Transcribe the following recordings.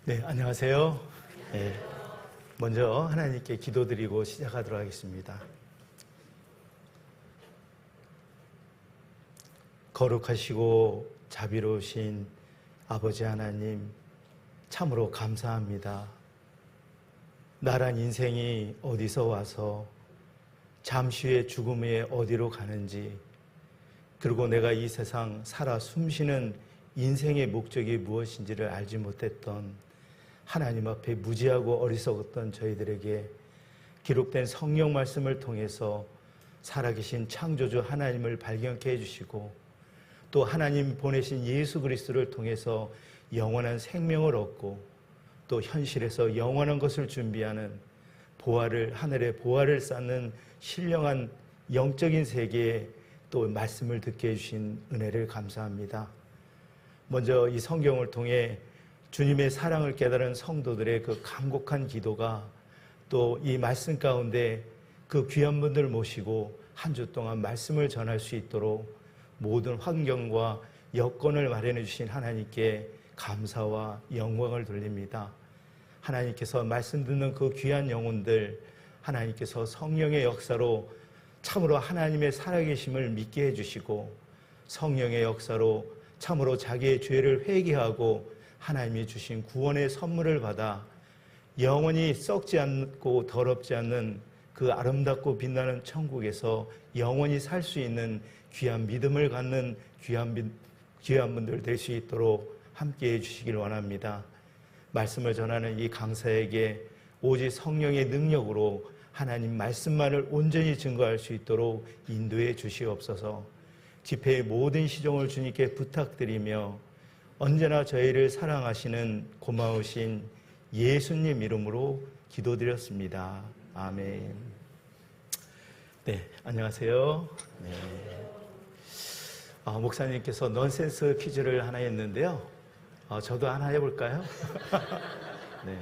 네, 안녕하세요. 네, 먼저 하나님께 기도드리고 시작하도록 하겠습니다. 거룩하시고 자비로우신 아버지 하나님, 참으로 감사합니다. 나란 인생이 어디서 와서 잠시 후에 죽음 후에 어디로 가는지, 그리고 내가 이 세상 살아 숨쉬는 인생의 목적이 무엇인지를 알지 못했던 하나님 앞에 무지하고 어리석었던 저희들에게 기록된 성경 말씀을 통해서 살아계신 창조주 하나님을 발견케 해주시고, 또 하나님 보내신 예수 그리스도를 통해서 영원한 생명을 얻고, 또 현실에서 영원한 것을 준비하는 하늘의 보화를 쌓는 신령한 영적인 세계에 또 말씀을 듣게 해주신 은혜를 감사합니다. 먼저 이 성경을 통해 주님의 사랑을 깨달은 성도들의 그 간곡한 기도가 또 이 말씀 가운데 그 귀한 분들 모시고 한 주 동안 말씀을 전할 수 있도록 모든 환경과 여건을 마련해 주신 하나님께 감사와 영광을 돌립니다. 하나님께서 말씀 듣는 그 귀한 영혼들, 하나님께서 성령의 역사로 참으로 하나님의 살아계심을 믿게 해주시고, 성령의 역사로 참으로 자기의 죄를 회개하고 하나님이 주신 구원의 선물을 받아 영원히 썩지 않고 더럽지 않는 그 아름답고 빛나는 천국에서 영원히 살 수 있는 귀한 믿음을 갖는 귀한 분들 될 수 있도록 함께해 주시길 원합니다. 말씀을 전하는 이 강사에게 오직 성령의 능력으로 하나님 말씀만을 온전히 증거할 수 있도록 인도해 주시옵소서. 집회의 모든 시종을 주님께 부탁드리며 언제나 저희를 사랑하시는 고마우신 예수님 이름으로 기도드렸습니다. 아멘. 네, 안녕하세요. 네. 목사님께서 넌센스 퀴즈를 하나 했는데요. 저도 하나 해볼까요? 네.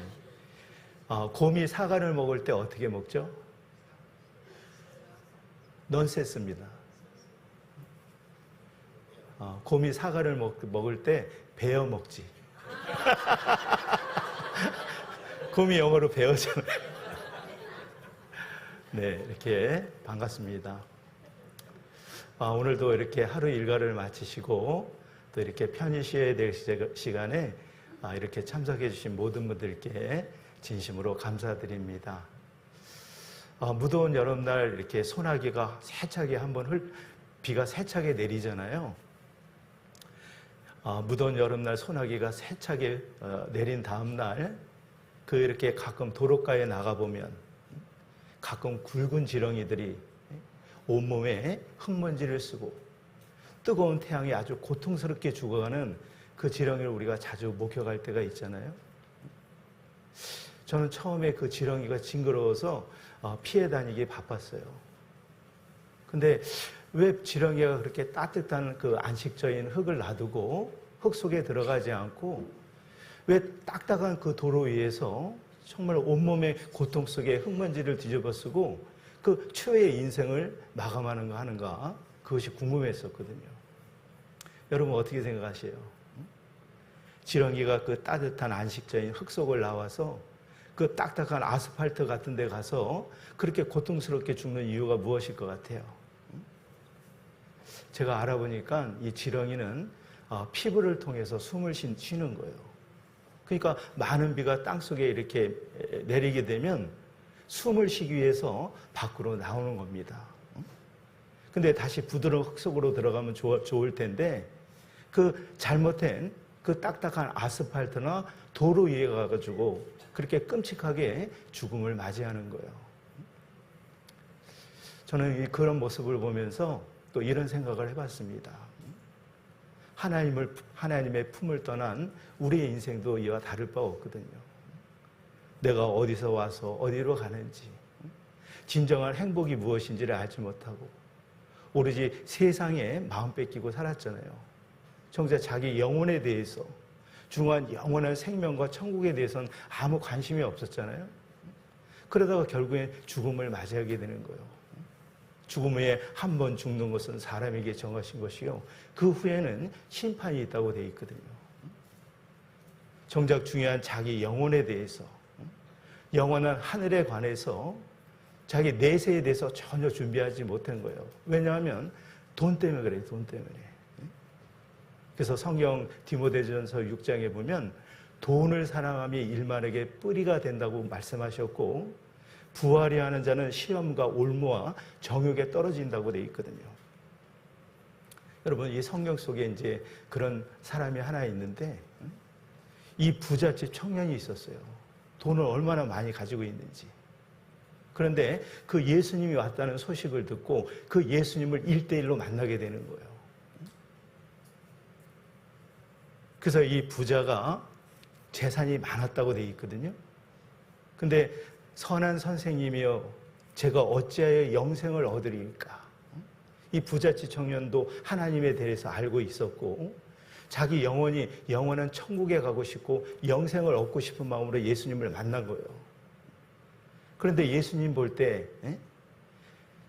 곰이 사과를 먹을 때 어떻게 먹죠? 넌센스입니다. 곰이 사과를 먹을 때 베어 먹지. 곰이 영어로 베어잖아요. 네, 이렇게 반갑습니다. 오늘도 이렇게 하루 일과를 마치시고 또 이렇게 편히 쉬어야 될 시간에 이렇게 참석해 주신 모든 분들께 진심으로 감사드립니다. 무더운 여름날 이렇게 소나기가 세차게 비가 세차게 내리잖아요. 무더운 여름날 소나기가 세차게 내린 다음 날 이렇게 가끔 도로가에 나가보면 가끔 굵은 지렁이들이 온몸에 흙먼지를 쓰고 뜨거운 태양이 아주 고통스럽게 죽어가는 그 지렁이를 우리가 자주 목격할 때가 있잖아요. 저는 처음에 그 지렁이가 징그러워서 피해 다니기 바빴어요. 근데 왜 지렁이가 그렇게 따뜻한 그 안식처인 흙을 놔두고 흙 속에 들어가지 않고 왜 딱딱한 그 도로 위에서 정말 온몸의 고통 속에 흙먼지를 뒤집어쓰고 그 최후의 인생을 마감하는가 하는가, 그것이 궁금했었거든요. 여러분 어떻게 생각하세요? 지렁이가 그 따뜻한 안식처인 흙 속을 나와서 그 딱딱한 아스팔트 같은 데 가서 그렇게 고통스럽게 죽는 이유가 무엇일 것 같아요? 제가 알아보니까 이 지렁이는 피부를 통해서 숨을 쉬는 거예요. 그러니까 많은 비가 땅속에 이렇게 내리게 되면 숨을 쉬기 위해서 밖으로 나오는 겁니다. 근데 다시 부드러운 흙 속으로 들어가면 좋을 텐데 그 잘못된 그 딱딱한 아스팔트나 도로 위에 가가지고 그렇게 끔찍하게 죽음을 맞이하는 거예요. 저는 그런 모습을 보면서 또 이런 생각을 해봤습니다. 하나님의 품을 떠난 우리의 인생도 이와 다를 바 없거든요. 내가 어디서 와서 어디로 가는지, 진정한 행복이 무엇인지를 알지 못하고 오로지 세상에 마음 뺏기고 살았잖아요. 정작 자기 영혼에 대해서, 중요한 영원한 생명과 천국에 대해서는 아무 관심이 없었잖아요. 그러다가 결국엔 죽음을 맞이하게 되는 거예요. 죽음 후에 한 번 죽는 것은 사람에게 정하신 것이요, 그 후에는 심판이 있다고 되어 있거든요. 정작 중요한 자기 영혼에 대해서, 영원한 하늘에 관해서 자기 내세에 대해서 전혀 준비하지 못한 거예요. 왜냐하면 돈 때문에 그래요. 돈 때문에. 그래서 성경 디모데전서 6장에 보면 돈을 사랑함이 일만에게 뿌리가 된다고 말씀하셨고, 부하려 하는 자는 시험과 올무와 정욕에 떨어진다고 되어 있거든요. 여러분, 이 성경 속에 이제 그런 사람이 하나 있는데, 이 부잣집 청년이 있었어요. 돈을 얼마나 많이 가지고 있는지. 그런데 그 예수님이 왔다는 소식을 듣고 그 예수님을 1대1로 만나게 되는 거예요. 그래서 이 부자가 재산이 많았다고 되어 있거든요. 근데 선한 선생님이여, 제가 어찌하여 영생을 얻으리까? 이 부잣집 청년도 하나님에 대해서 알고 있었고, 자기 영혼이 영원한 천국에 가고 싶고 영생을 얻고 싶은 마음으로 예수님을 만난 거예요. 그런데 예수님 볼 때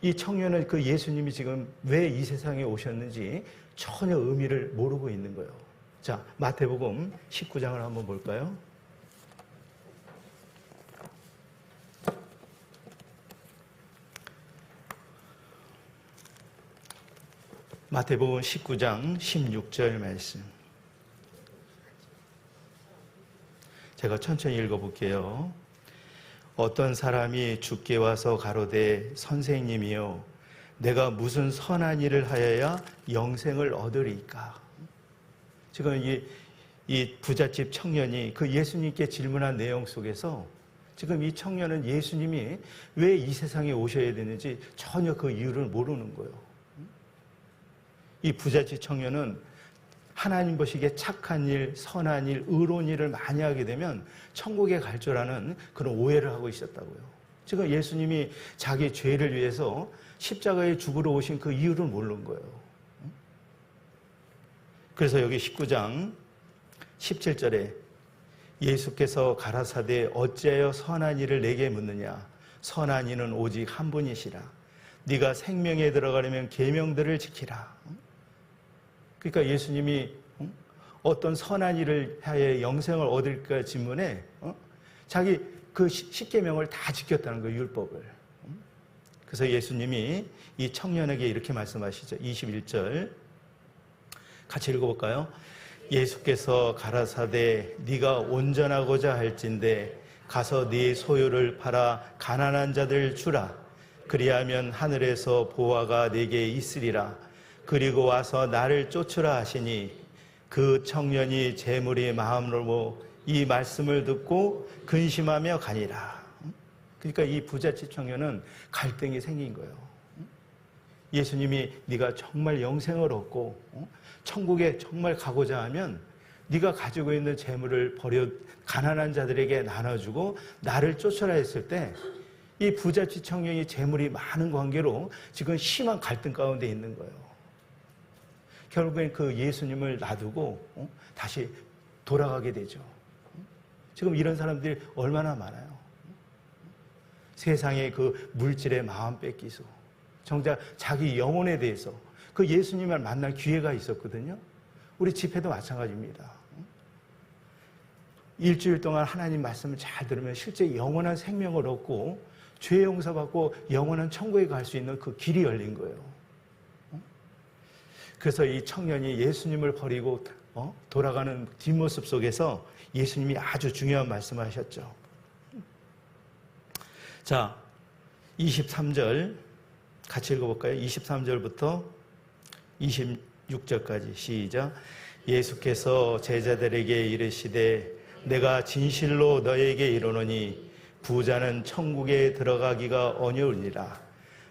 이 청년은 그 예수님이 지금 왜 이 세상에 오셨는지 전혀 의미를 모르고 있는 거예요. 자, 마태복음 19장을 한번 볼까요? 마태복음 19장 16절 말씀. 제가 천천히 읽어볼게요. 어떤 사람이 주께 와서 가로되 선생님이여, 내가 무슨 선한 일을 하여야 영생을 얻으리까? 지금 이 부잣집 청년이 그 예수님께 질문한 내용 속에서 지금 이 청년은 예수님이 왜 이 세상에 오셔야 되는지 전혀 그 이유를 모르는 거예요. 이 부잣집 청년은 하나님 보시기에 착한 일, 선한 일, 의로운 일을 많이 하게 되면 천국에 갈 줄 아는 그런 오해를 하고 있었다고요. 지금 예수님이 자기 죄를 위해서 십자가에 죽으러 오신 그 이유를 모르는 거예요. 그래서 여기 19장 17절에 예수께서 가라사대 어찌하여 선한 일을 내게 묻느냐? 선한 이는 오직 한 분이시라. 네가 생명에 들어가려면 계명들을 지키라. 그러니까 예수님이 어떤 선한 일을 하여 영생을 얻을까 질문에 자기 그 10계명을 다 지켰다는 거예요, 율법을. 그래서 예수님이 이 청년에게 이렇게 말씀하시죠. 21절 같이 읽어볼까요? 예수께서 가라사대 네가 온전하고자 할진대 가서 네 소유를 팔아 가난한 자들 주라. 그리하면 하늘에서 보화가 네게 있으리라. 그리고 와서 나를 쫓으라 하시니 그 청년이 재물이 마음으로 이 말씀을 듣고 근심하며 가니라. 그러니까 이 부잣집 청년은 갈등이 생긴 거예요. 예수님이 네가 정말 영생을 얻고 천국에 정말 가고자 하면 네가 가지고 있는 재물을 버려 가난한 자들에게 나눠주고 나를 쫓으라 했을 때 이 부잣집 청년이 재물이 많은 관계로 지금 심한 갈등 가운데 있는 거예요. 결국엔 그 예수님을 놔두고 다시 돌아가게 되죠. 지금 이런 사람들이 얼마나 많아요. 세상의 그 물질의 마음 뺏기소. 정작 자기 영혼에 대해서 그 예수님을 만날 기회가 있었거든요. 우리 집회도 마찬가지입니다. 일주일 동안 하나님 말씀을 잘 들으면 실제 영원한 생명을 얻고 죄 용서받고 영원한 천국에 갈 수 있는 그 길이 열린 거예요. 그래서 이 청년이 예수님을 버리고 돌아가는 뒷모습 속에서 예수님이 아주 중요한 말씀을 하셨죠. 자, 23절 같이 읽어볼까요? 23절부터 26절까지 시작. 예수께서 제자들에게 이르시되 내가 진실로 너에게 이르노니 부자는 천국에 들어가기가 어려우니라.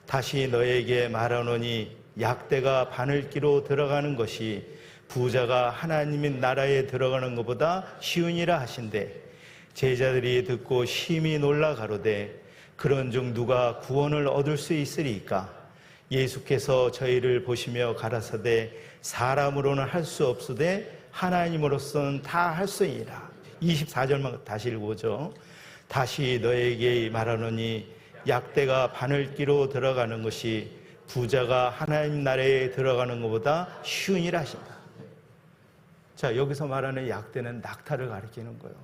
다시 너에게 말하노니 약대가 바늘기로 들어가는 것이 부자가 하나님의 나라에 들어가는 것보다 쉬우니라 하신대. 제자들이 듣고 심히 놀라 가로되 그런즉 누가 구원을 얻을 수 있으리까? 예수께서 저희를 보시며 가라사대 사람으로는 할 수 없으되 하나님으로서는 다 할 수 있으리라. 24절만 다시 읽어보죠. 다시 너에게 말하노니 약대가 바늘기로 들어가는 것이 부자가 하나님 나라에 들어가는 것보다 쉬우니라 하신다. 자, 여기서 말하는 약대는 낙타를 가리키는 거예요.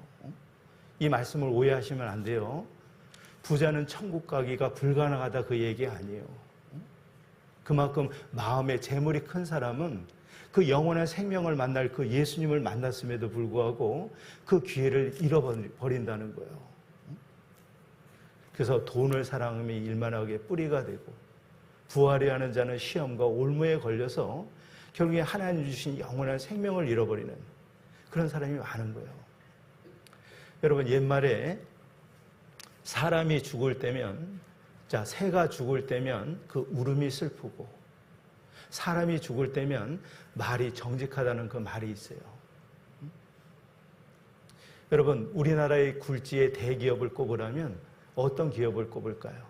이 말씀을 오해하시면 안 돼요. 부자는 천국 가기가 불가능하다 그 얘기 아니에요. 그만큼 마음에 재물이 큰 사람은 그 영원한 생명을 만날 그 예수님을 만났음에도 불구하고 그 기회를 잃어버린다는 거예요. 그래서 돈을 사랑함이 일만하게 뿌리가 되고 부활해야 하는 자는 시험과 올무에 걸려서 결국에 하나님 주신 영원한 생명을 잃어버리는 그런 사람이 많은 거예요. 여러분, 옛말에 사람이 죽을 때면, 자, 새가 죽을 때면 그 울음이 슬프고 사람이 죽을 때면 말이 정직하다는 그 말이 있어요. 여러분, 우리나라의 굴지의 대기업을 꼽으라면 어떤 기업을 꼽을까요?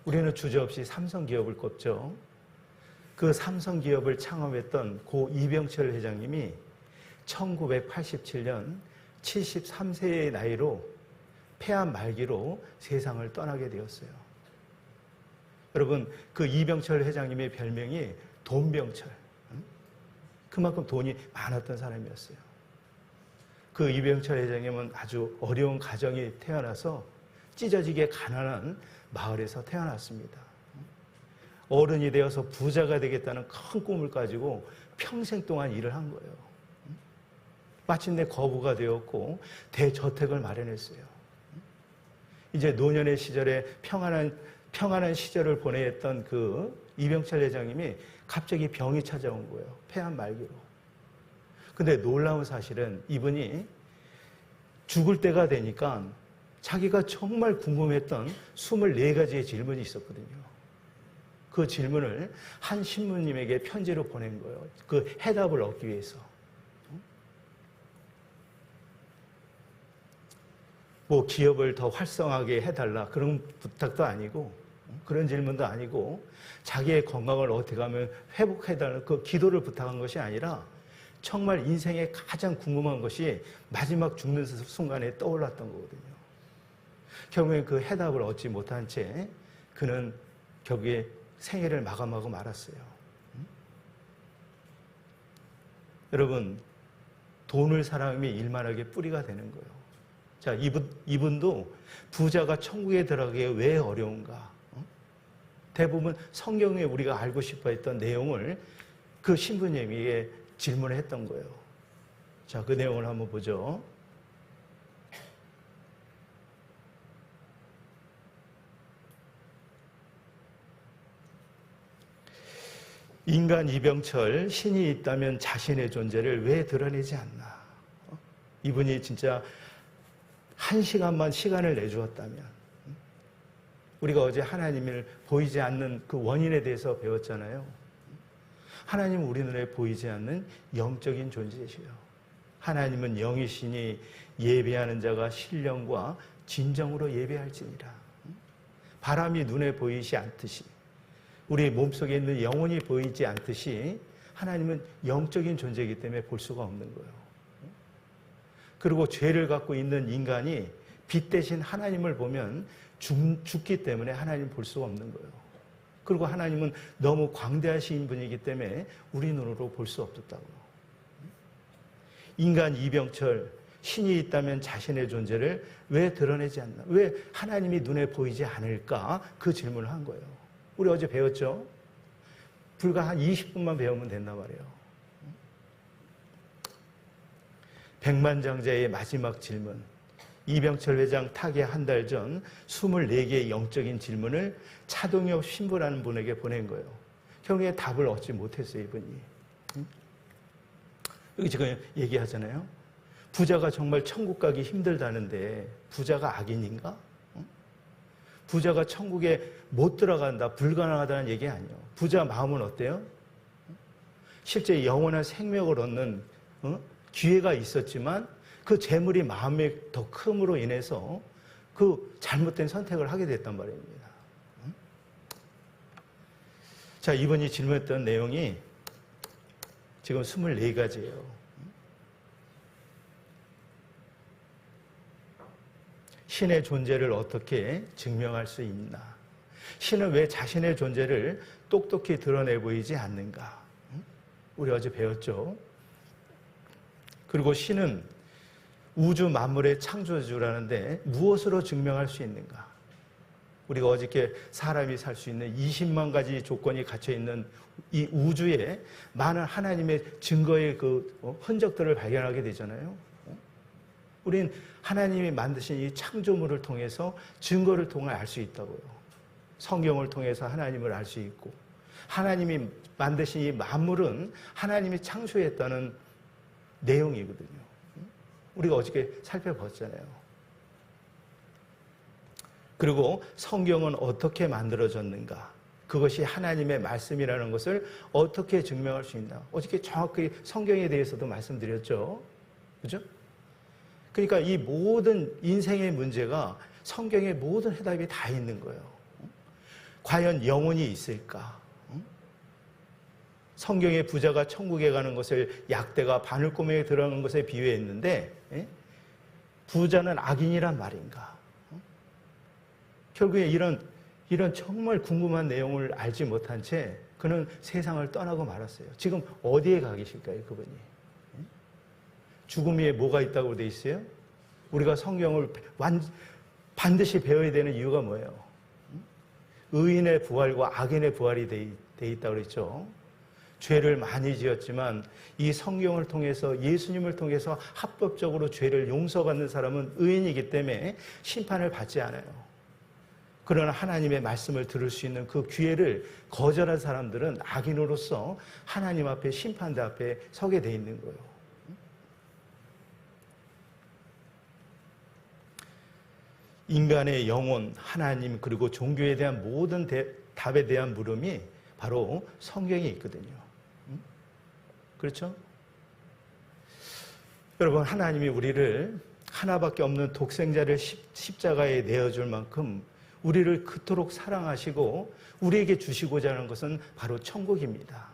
우리는 주저없이 삼성기업을 꼽죠. 그 삼성기업을 창업했던 고 이병철 회장님이 1987년 73세의 나이로 폐암 말기로 세상을 떠나게 되었어요. 여러분, 그 이병철 회장님의 별명이 돈병철. 그만큼 돈이 많았던 사람이었어요. 그 이병철 회장님은 아주 어려운 가정이 태어나서 찢어지게 가난한 마을에서 태어났습니다. 어른이 되어서 부자가 되겠다는 큰 꿈을 가지고 평생 동안 일을 한 거예요. 마침내 거부가 되었고 대저택을 마련했어요. 이제 노년의 시절에 평안한 시절을 보내했던 그 이병철 회장님이 갑자기 병이 찾아온 거예요. 폐암 말기로. 근데 놀라운 사실은 이분이 죽을 때가 되니까 자기가 정말 궁금했던 24가지의 질문이 있었거든요. 그 질문을 한 신부님에게 편지로 보낸 거예요. 그 해답을 얻기 위해서. 뭐 기업을 더 활성화하게 해달라 그런 부탁도 아니고 그런 질문도 아니고 자기의 건강을 어떻게 하면 회복해달라는 그 기도를 부탁한 것이 아니라 정말 인생에 가장 궁금한 것이 마지막 죽는 순간에 떠올랐던 거거든요. 결국에 그 해답을 얻지 못한 채 그는 결국에 생애를 마감하고 말았어요. 여러분, 돈을 사랑함이 일만하게 뿌리가 되는 거예요. 자, 이분도 부자가 천국에 들어가기에 왜 어려운가? 대부분 성경에 우리가 알고 싶어 했던 내용을 그 신부님에게 질문을 했던 거예요. 자, 그 내용을 한번 보죠. 인간 이병철, 신이 있다면 자신의 존재를 왜 드러내지 않나? 이분이 진짜 1시간만 시간을 내주었다면, 우리가 어제 하나님을 보이지 않는 그 원인에 대해서 배웠잖아요. 하나님은 우리 눈에 보이지 않는 영적인 존재이시요. 하나님은 영이시니 예배하는 자가 신령과 진정으로 예배할지니라. 바람이 눈에 보이지 않듯이, 우리 몸속에 있는 영혼이 보이지 않듯이 하나님은 영적인 존재이기 때문에 볼 수가 없는 거예요. 그리고 죄를 갖고 있는 인간이 빛 대신 하나님을 보면 죽기 때문에 하나님을 볼 수가 없는 거예요. 그리고 하나님은 너무 광대하신 분이기 때문에 우리 눈으로 볼 수 없었다고요. 인간 이병철, 신이 있다면 자신의 존재를 왜 드러내지 않나? 왜 하나님이 눈에 보이지 않을까? 그 질문을 한 거예요. 우리 어제 배웠죠? 불과 한 20분만 배우면 된단 말이에요. 백만장자의 마지막 질문. 이병철 회장 타계 한 달 전 24개의 영적인 질문을 차동엽 신부라는 분에게 보낸 거예요. 결국에 답을 얻지 못했어요, 이분이. 여기 지금 얘기하잖아요. 부자가 정말 천국 가기 힘들다는데 부자가 악인인가? 부자가 천국에 못 들어간다, 불가능하다는 얘기 아니에요. 부자 마음은 어때요? 실제 영원한 생명을 얻는 기회가 있었지만 그 재물이 마음의 더 큼으로 인해서 그 잘못된 선택을 하게 됐단 말입니다. 자, 이번이 질문했던 내용이 지금 24가지예요. 신의 존재를 어떻게 증명할 수 있나? 신은 왜 자신의 존재를 똑똑히 드러내 보이지 않는가? 우리 어제 배웠죠? 그리고 신은 우주 만물의 창조주라는데 무엇으로 증명할 수 있는가? 우리가 어저께 사람이 살 수 있는 20만 가지 조건이 갇혀 있는 이 우주에 많은 하나님의 증거의 그 흔적들을 발견하게 되잖아요. 우린 하나님이 만드신 이 창조물을 통해서 증거를 통해 알 수 있다고요. 성경을 통해서 하나님을 알 수 있고, 하나님이 만드신 이 만물은 하나님이 창조했다는 내용이거든요. 우리가 어저께 살펴봤잖아요. 그리고 성경은 어떻게 만들어졌는가? 그것이 하나님의 말씀이라는 것을 어떻게 증명할 수 있나? 어저께 정확히 성경에 대해서도 말씀드렸죠. 그죠? 그러니까 이 모든 인생의 문제가 성경의 모든 해답이 다 있는 거예요. 과연 영혼이 있을까? 성경의 부자가 천국에 가는 것을 약대가 바늘구멍에 들어가는 것에 비유했는데, 부자는 악인이란 말인가? 결국에 이런 정말 궁금한 내용을 알지 못한 채 그는 세상을 떠나고 말았어요. 지금 어디에 가 계실까요, 그분이? 죽음 위에 뭐가 있다고 돼 있어요? 우리가 성경을 반드시 배워야 되는 이유가 뭐예요? 의인의 부활과 악인의 부활이 돼 있다고 그랬죠. 죄를 많이 지었지만 이 성경을 통해서, 예수님을 통해서 합법적으로 죄를 용서받는 사람은 의인이기 때문에 심판을 받지 않아요. 그러나 하나님의 말씀을 들을 수 있는 그 기회를 거절한 사람들은 악인으로서 하나님 앞에, 심판대 앞에 서게 돼 있는 거예요. 인간의 영혼, 하나님, 그리고 종교에 대한 모든 답에 대한 물음이 바로 성경에 있거든요. 그렇죠? 여러분, 하나님이 우리를 하나밖에 없는 독생자를 십자가에 내어줄 만큼 우리를 그토록 사랑하시고 우리에게 주시고자 하는 것은 바로 천국입니다.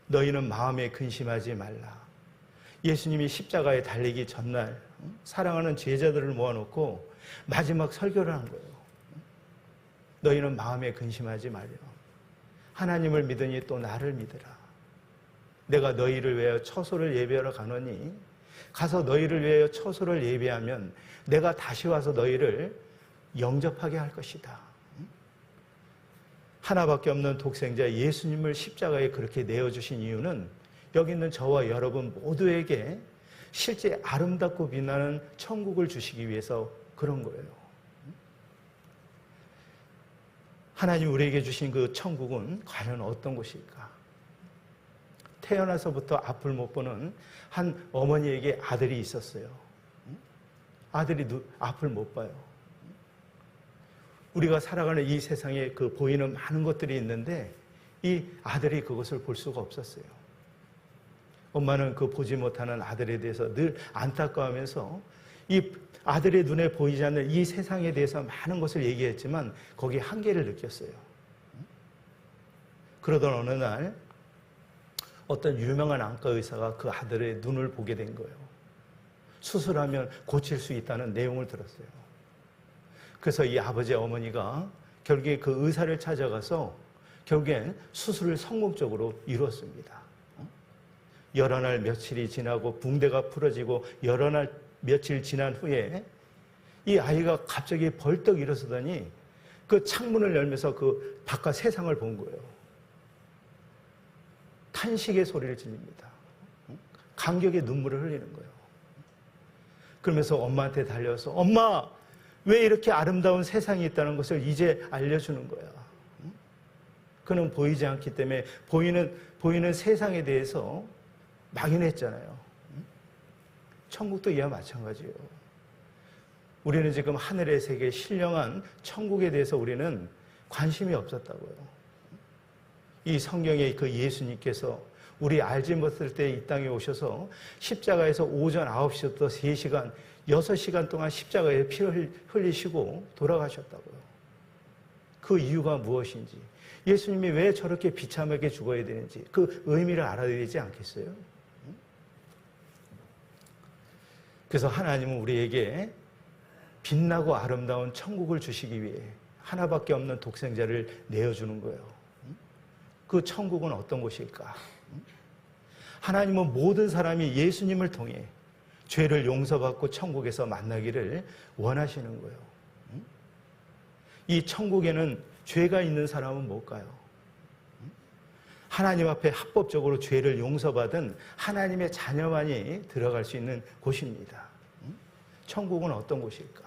너희는 마음에 근심하지 말라. 예수님이 십자가에 달리기 전날 사랑하는 제자들을 모아놓고 마지막 설교를 한 거예요. 너희는 마음에 근심하지 말라. 하나님을 믿으니 또 나를 믿으라. 내가 너희를 위하여 처소를 예배하러 가노니 가서 너희를 위하여 처소를 예배하면 내가 다시 와서 너희를 영접하게 할 것이다. 하나밖에 없는 독생자 예수님을 십자가에 그렇게 내어주신 이유는 여기 있는 저와 여러분 모두에게 실제 아름답고 빛나는 천국을 주시기 위해서 그런 거예요. 하나님 우리에게 주신 그 천국은 과연 어떤 곳일까? 태어나서부터 앞을 못 보는 한 어머니에게 아들이 있었어요. 아들이 앞을 못 봐요. 우리가 살아가는 이 세상에 그 보이는 많은 것들이 있는데 이 아들이 그것을 볼 수가 없었어요. 엄마는 그 보지 못하는 아들에 대해서 늘 안타까워하면서 이 아들의 눈에 보이지 않는 이 세상에 대해서 많은 것을 얘기했지만 거기에 한계를 느꼈어요. 그러던 어느 날 어떤 유명한 안과 의사가 그 아들의 눈을 보게 된 거예요. 수술하면 고칠 수 있다는 내용을 들었어요. 그래서 이 아버지의 어머니가 결국에 그 의사를 찾아가서 결국엔 수술을 성공적으로 이루었습니다. 여러 날 며칠이 지나고 붕대가 풀어지고 여러 날 며칠 지난 후에 이 아이가 갑자기 벌떡 일어서더니 그 창문을 열면서 그 바깥 세상을 본 거예요. 탄식의 소리를 지릅니다. 감격의 눈물을 흘리는 거예요. 그러면서 엄마한테 달려서 엄마 왜 이렇게 아름다운 세상이 있다는 것을 이제 알려주는 거야. 그는 보이지 않기 때문에 보이는 세상에 대해서 막연했잖아요. 천국도 이와 마찬가지예요. 우리는 지금 하늘의 세계 신령한 천국에 대해서 우리는 관심이 없었다고요. 이 성경에 그 예수님께서 우리 알지 못할 때 이 땅에 오셔서 십자가에서 오전 9시부터 3시간, 6시간 동안 십자가에 피를 흘리시고 돌아가셨다고요. 그 이유가 무엇인지, 예수님이 왜 저렇게 비참하게 죽어야 되는지 그 의미를 알아야 되지 않겠어요? 그래서 하나님은 우리에게 빛나고 아름다운 천국을 주시기 위해 하나밖에 없는 독생자를 내어주는 거예요. 그 천국은 어떤 곳일까? 하나님은 모든 사람이 예수님을 통해 죄를 용서받고 천국에서 만나기를 원하시는 거예요. 이 천국에는 죄가 있는 사람은 뭘까요? 하나님 앞에 합법적으로 죄를 용서받은 하나님의 자녀만이 들어갈 수 있는 곳입니다. 천국은 어떤 곳일까?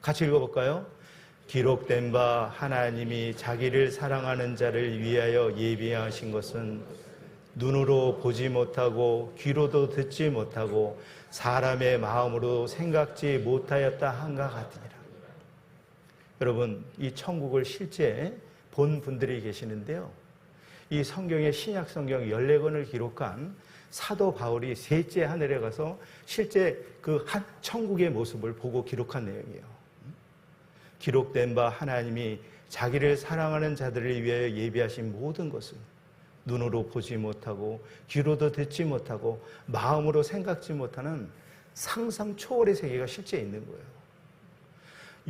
같이 읽어볼까요? 기록된 바 하나님이 자기를 사랑하는 자를 위하여 예비하신 것은 눈으로 보지 못하고 귀로도 듣지 못하고 사람의 마음으로 생각지 못하였다 한가 같으니라. 여러분, 이 천국을 실제 본 분들이 계시는데요. 이 성경의 신약 성경 14권을 기록한 사도 바울이 셋째 하늘에 가서 실제 그 천국의 모습을 보고 기록한 내용이에요. 기록된 바 하나님이 자기를 사랑하는 자들을 위하여 예비하신 모든 것은 눈으로 보지 못하고 귀로도 듣지 못하고 마음으로 생각지 못하는 상상 초월의 세계가 실제 있는 거예요.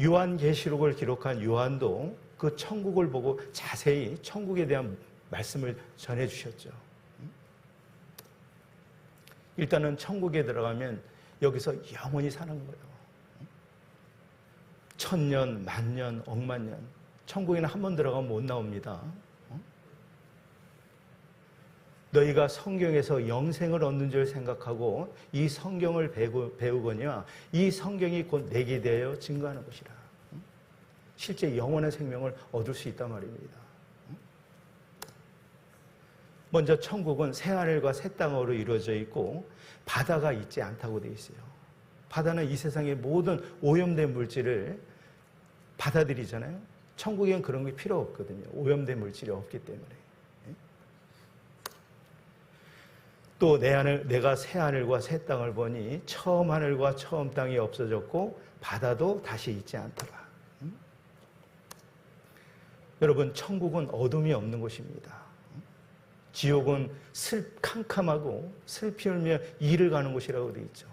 요한계시록을 기록한 요한도 그 천국을 보고 자세히 천국에 대한 말씀을 전해주셨죠. 일단은 천국에 들어가면 여기서 영원히 사는 거예요. 천년, 만년, 억만년. 천국에는 한 번 들어가면 못 나옵니다. 너희가 성경에서 영생을 얻는 줄 생각하고 이 성경을 배우거니와 이 성경이 곧 내게 대하여 증거하는 것이라. 실제 영원한 생명을 얻을 수 있단 말입니다. 먼저 천국은 새하늘과 새 땅으로 이루어져 있고 바다가 있지 않다고 되어 있어요. 바다는 이 세상의 모든 오염된 물질을 받아들이잖아요. 천국엔 그런 게 필요 없거든요. 오염된 물질이 없기 때문에. 또 내가 새 하늘과 새 땅을 보니 처음 하늘과 처음 땅이 없어졌고 바다도 다시 있지 않더라. 여러분, 천국은 어둠이 없는 곳입니다. 지옥은 캄캄하고 슬피 울며 이를 가는 곳이라고 되어 있죠.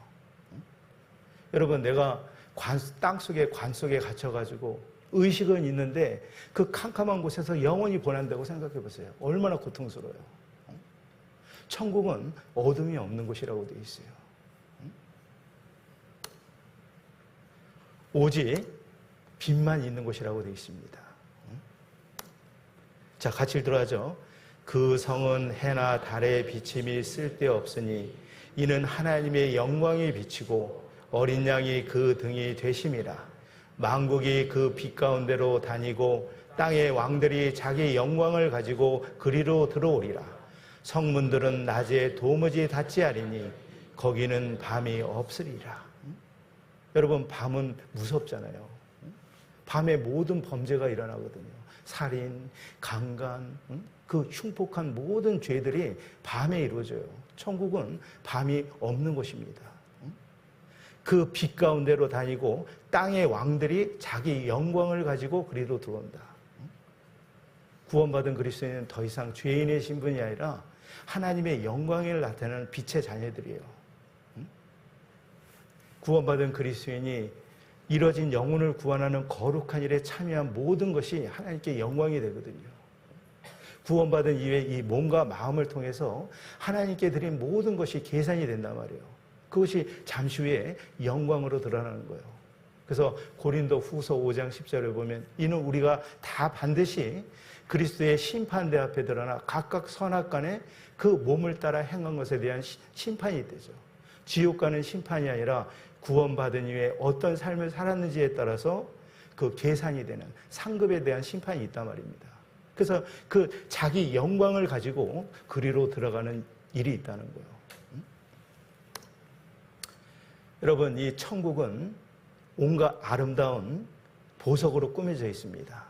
여러분, 내가 땅속에 관 속에 갇혀가지고 의식은 있는데 그 캄캄한 곳에서 영원히 보낸다고 생각해 보세요. 얼마나 고통스러워요. 천국은 어둠이 없는 곳이라고 되어 있어요. 오직 빛만 있는 곳이라고 되어 있습니다. 자, 같이 들어가죠. 그 성은 해나 달의 비침이 쓸데없으니 이는 하나님의 영광이 비치고 어린 양이 그 등이 되심이라. 만국이 그 빛 가운데로 다니고 땅의 왕들이 자기 영광을 가지고 그리로 들어오리라. 성문들은 낮에 도무지 닫지 아니니 거기는 밤이 없으리라. 여러분, 밤은 무섭잖아요. 밤에 모든 범죄가 일어나거든요. 살인, 강간, 그 흉폭한 모든 죄들이 밤에 이루어져요. 천국은 밤이 없는 곳입니다. 그 빛 가운데로 다니고 땅의 왕들이 자기 영광을 가지고 그리로 들어온다. 구원받은 그리스도인은 더 이상 죄인의 신분이 아니라 하나님의 영광을 나타내는 빛의 자녀들이에요. 구원받은 그리스도인이 이뤄진 영혼을 구원하는 거룩한 일에 참여한 모든 것이 하나님께 영광이 되거든요. 구원받은 이후에 이 몸과 마음을 통해서 하나님께 드린 모든 것이 계산이 된단 말이에요. 그것이 잠시 후에 영광으로 드러나는 거예요. 그래서 고린도 후서 5장 10절을 보면 이는 우리가 다 반드시 그리스도의 심판대 앞에 드러나 각각 선악간에 그 몸을 따라 행한 것에 대한 심판이 되죠. 지옥 가는 심판이 아니라 구원받은 이후에 어떤 삶을 살았는지에 따라서 그 계산이 되는 상급에 대한 심판이 있단 말입니다. 그래서 그 자기 영광을 가지고 그리로 들어가는 일이 있다는 거예요. 여러분, 이 천국은 온갖 아름다운 보석으로 꾸며져 있습니다.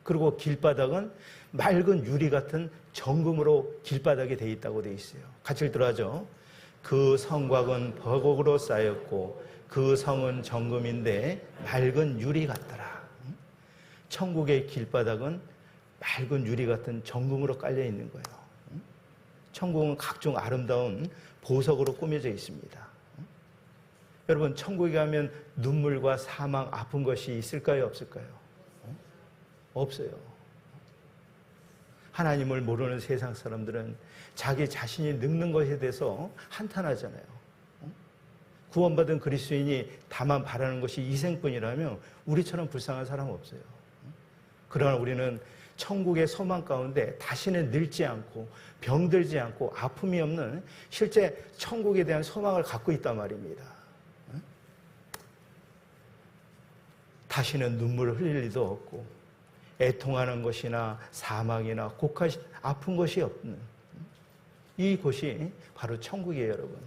그리고 길바닥은 맑은 유리 같은 정금으로 길바닥이 되어 있다고 되어 있어요. 같이 읽더라죠. 그 성곽은 버곡으로 쌓였고 그 성은 정금인데 맑은 유리 같더라. 천국의 길바닥은 맑은 유리 같은 정금으로 깔려 있는 거예요. 천국은 각종 아름다운 보석으로 꾸며져 있습니다. 여러분, 천국에 가면 눈물과 사망, 아픈 것이 있을까요? 없을까요? 없어요. 하나님을 모르는 세상 사람들은 자기 자신이 늙는 것에 대해서 한탄하잖아요. 구원받은 그리스도인이 다만 바라는 것이 이생뿐이라면 우리처럼 불쌍한 사람 없어요. 그러나 우리는 천국의 소망 가운데 다시는 늙지 않고 병들지 않고 아픔이 없는 실제 천국에 대한 소망을 갖고 있단 말입니다. 다시는 눈물을 흘릴 일도 없고 애통하는 것이나 사망이나 곡한 아픈 것이 없는 이곳이 바로 천국이에요, 여러분.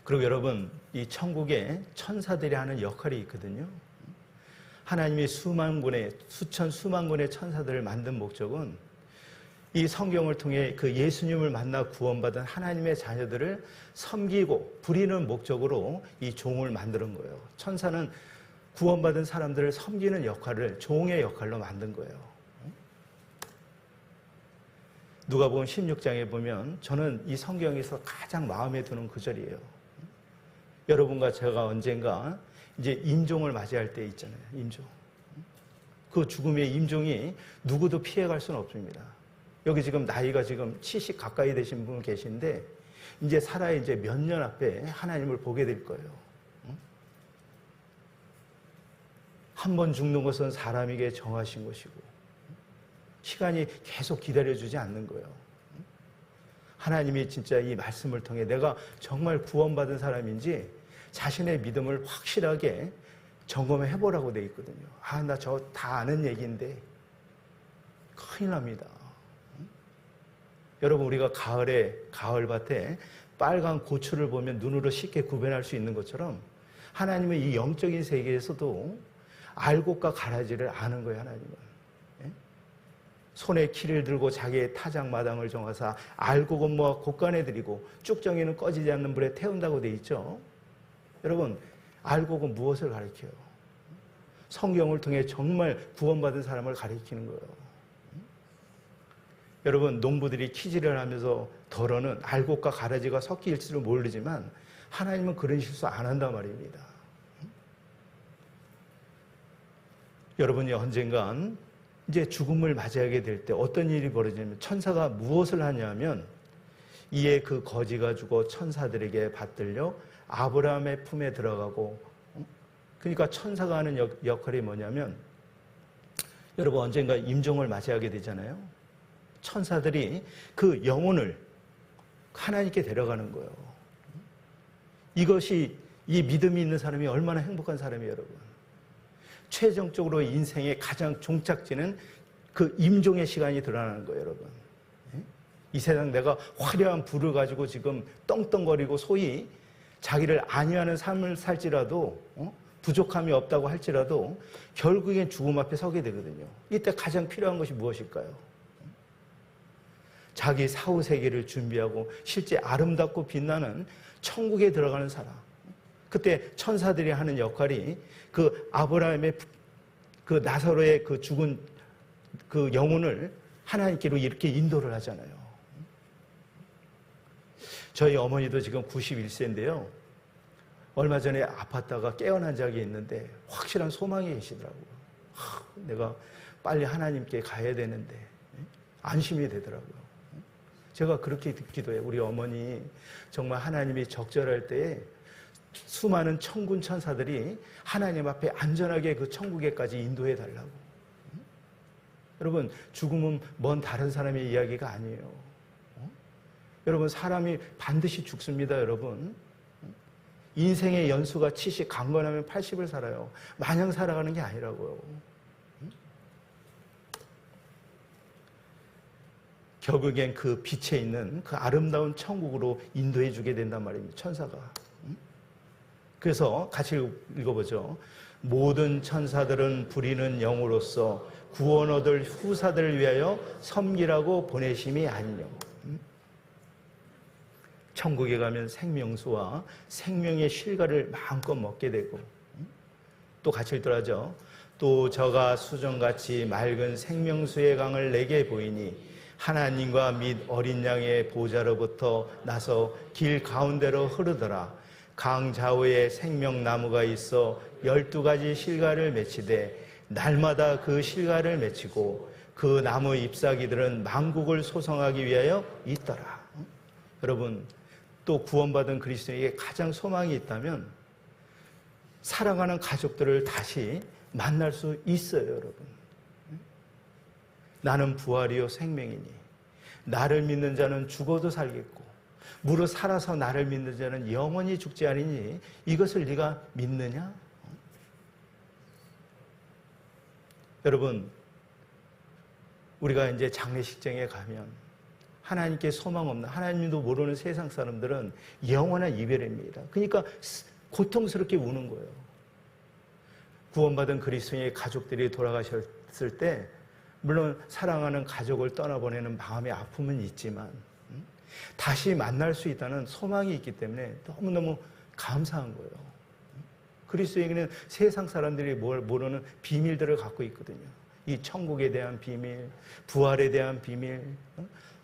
그리고 여러분, 이 천국에 천사들이 하는 역할이 있거든요. 하나님이 수만 군의 천사들을 만든 목적은 이 성경을 통해 그 예수님을 만나 구원받은 하나님의 자녀들을 섬기고 부리는 목적으로 이 종을 만드는 거예요. 천사는 구원받은 사람들을 섬기는 역할을 종의 역할로 만든 거예요. 누가복음 16장에 보면 저는 이 성경에서 가장 마음에 드는 구절이에요. 여러분과 제가 언젠가 이제 임종을 맞이할 때 있잖아요. 임종. 그 죽음의 임종이 누구도 피해갈 수는 없습니다. 여기 지금 나이가 지금 70 가까이 되신 분 계신데 이제 살아야 이제 몇 년 앞에 하나님을 보게 될 거예요. 한 번 죽는 것은 사람에게 정하신 것이고 시간이 계속 기다려주지 않는 거예요. 하나님이 진짜 이 말씀을 통해 내가 정말 구원받은 사람인지 자신의 믿음을 확실하게 점검해 보라고 돼 있거든요. 나 저 다 아는 얘기인데 큰일 납니다. 여러분, 우리가 가을밭에 빨간 고추를 보면 눈으로 쉽게 구별할 수 있는 것처럼 하나님은 이 영적인 세계에서도 알곡과 가라지를 아는 거예요, 하나님은. 손에 키를 들고 자기의 타작마당을 정하사 알곡은 모아 곳간에 들이고 쭉정이는 꺼지지 않는 불에 태운다고 돼 있죠. 여러분, 알곡은 무엇을 가리켜요? 성경을 통해 정말 구원받은 사람을 가리키는 거예요. 여러분, 농부들이 키질을 하면서 덜어는 알곡과 가라지가 섞일지도 모르지만 하나님은 그런 실수 안 한단 말입니다. 여러분이 언젠간 이제 죽음을 맞이하게 될 때 어떤 일이 벌어지냐면 천사가 무엇을 하냐면 이에 그 거지가 죽어 천사들에게 받들려 아브라함의 품에 들어가고, 그러니까 천사가 하는 역할이 뭐냐면 여러분 언젠가 임종을 맞이하게 되잖아요. 천사들이 그 영혼을 하나님께 데려가는 거예요. 이것이 이 믿음이 있는 사람이 얼마나 행복한 사람이에요, 여러분. 최종적으로 인생의 가장 종착지는 그 임종의 시간이 드러나는 거예요, 여러분. 이 세상 내가 화려한 부를 가지고 지금 떵떵거리고 소위 자기를 안위하는 삶을 살지라도 부족함이 없다고 할지라도 결국엔 죽음 앞에 서게 되거든요. 이때 가장 필요한 것이 무엇일까요? 자기 사후세계를 준비하고 실제 아름답고 빛나는 천국에 들어가는 사람. 그때 천사들이 하는 역할이 그 아브라함의 그 나사로의 그 죽은 그 영혼을 하나님께로 이렇게 인도를 하잖아요. 저희 어머니도 지금 91세인데요. 얼마 전에 아팠다가 깨어난 적이 있는데 확실한 소망이 계시더라고요. 내가 빨리 하나님께 가야 되는데 안심이 되더라고요. 제가 그렇게 듣기도 해요. 우리 어머니 정말 하나님이 적절할 때에 수많은 천군 천사들이 하나님 앞에 안전하게 그 천국에까지 인도해 달라고. 여러분, 죽음은 먼 다른 사람의 이야기가 아니에요. 여러분, 사람이 반드시 죽습니다, 여러분. 인생의 연수가 70, 강건하면 80을 살아요. 마냥 살아가는 게 아니라고요. 결국엔 그 빛에 있는 그 아름다운 천국으로 인도해 주게 된단 말입니다, 천사가. 그래서 같이 읽어보죠. 모든 천사들은 부리는 영으로서 구원 얻을 후사들을 위하여 섬기라고 보내심이 아니뇨. 천국에 가면 생명수와 생명의 실과를 마음껏 먹게 되고, 또 같이 읽더라죠. 또 저가 수정같이 맑은 생명수의 강을 내게 보이니 하나님과 및 어린 양의 보좌로부터 나서 길 가운데로 흐르더라. 강 좌우에 생명나무가 있어 12가지 실과를 맺히되 날마다 그 실과를 맺히고 그 나무 잎사귀들은 만국을 소성하기 위하여 있더라. 여러분, 또 구원받은 그리스도인에게 가장 소망이 있다면 사랑하는 가족들을 다시 만날 수 있어요, 여러분. 나는 부활이요 생명이니 나를 믿는 자는 죽어도 살겠고 무릇 살아서 나를 믿는 자는 영원히 죽지 않으니 이것을 네가 믿느냐? 여러분, 우리가 이제 장례식장에 가면 하나님께 소망 없는, 하나님도 모르는 세상 사람들은 영원한 이별입니다. 그러니까 고통스럽게 우는 거예요. 구원받은 그리스도인의 가족들이 돌아가셨을 때 물론 사랑하는 가족을 떠나보내는 마음의 아픔은 있지만 다시 만날 수 있다는 소망이 있기 때문에 너무너무 감사한 거예요. 그리스도에게는 세상 사람들이 모르는 비밀들을 갖고 있거든요. 이 천국에 대한 비밀, 부활에 대한 비밀,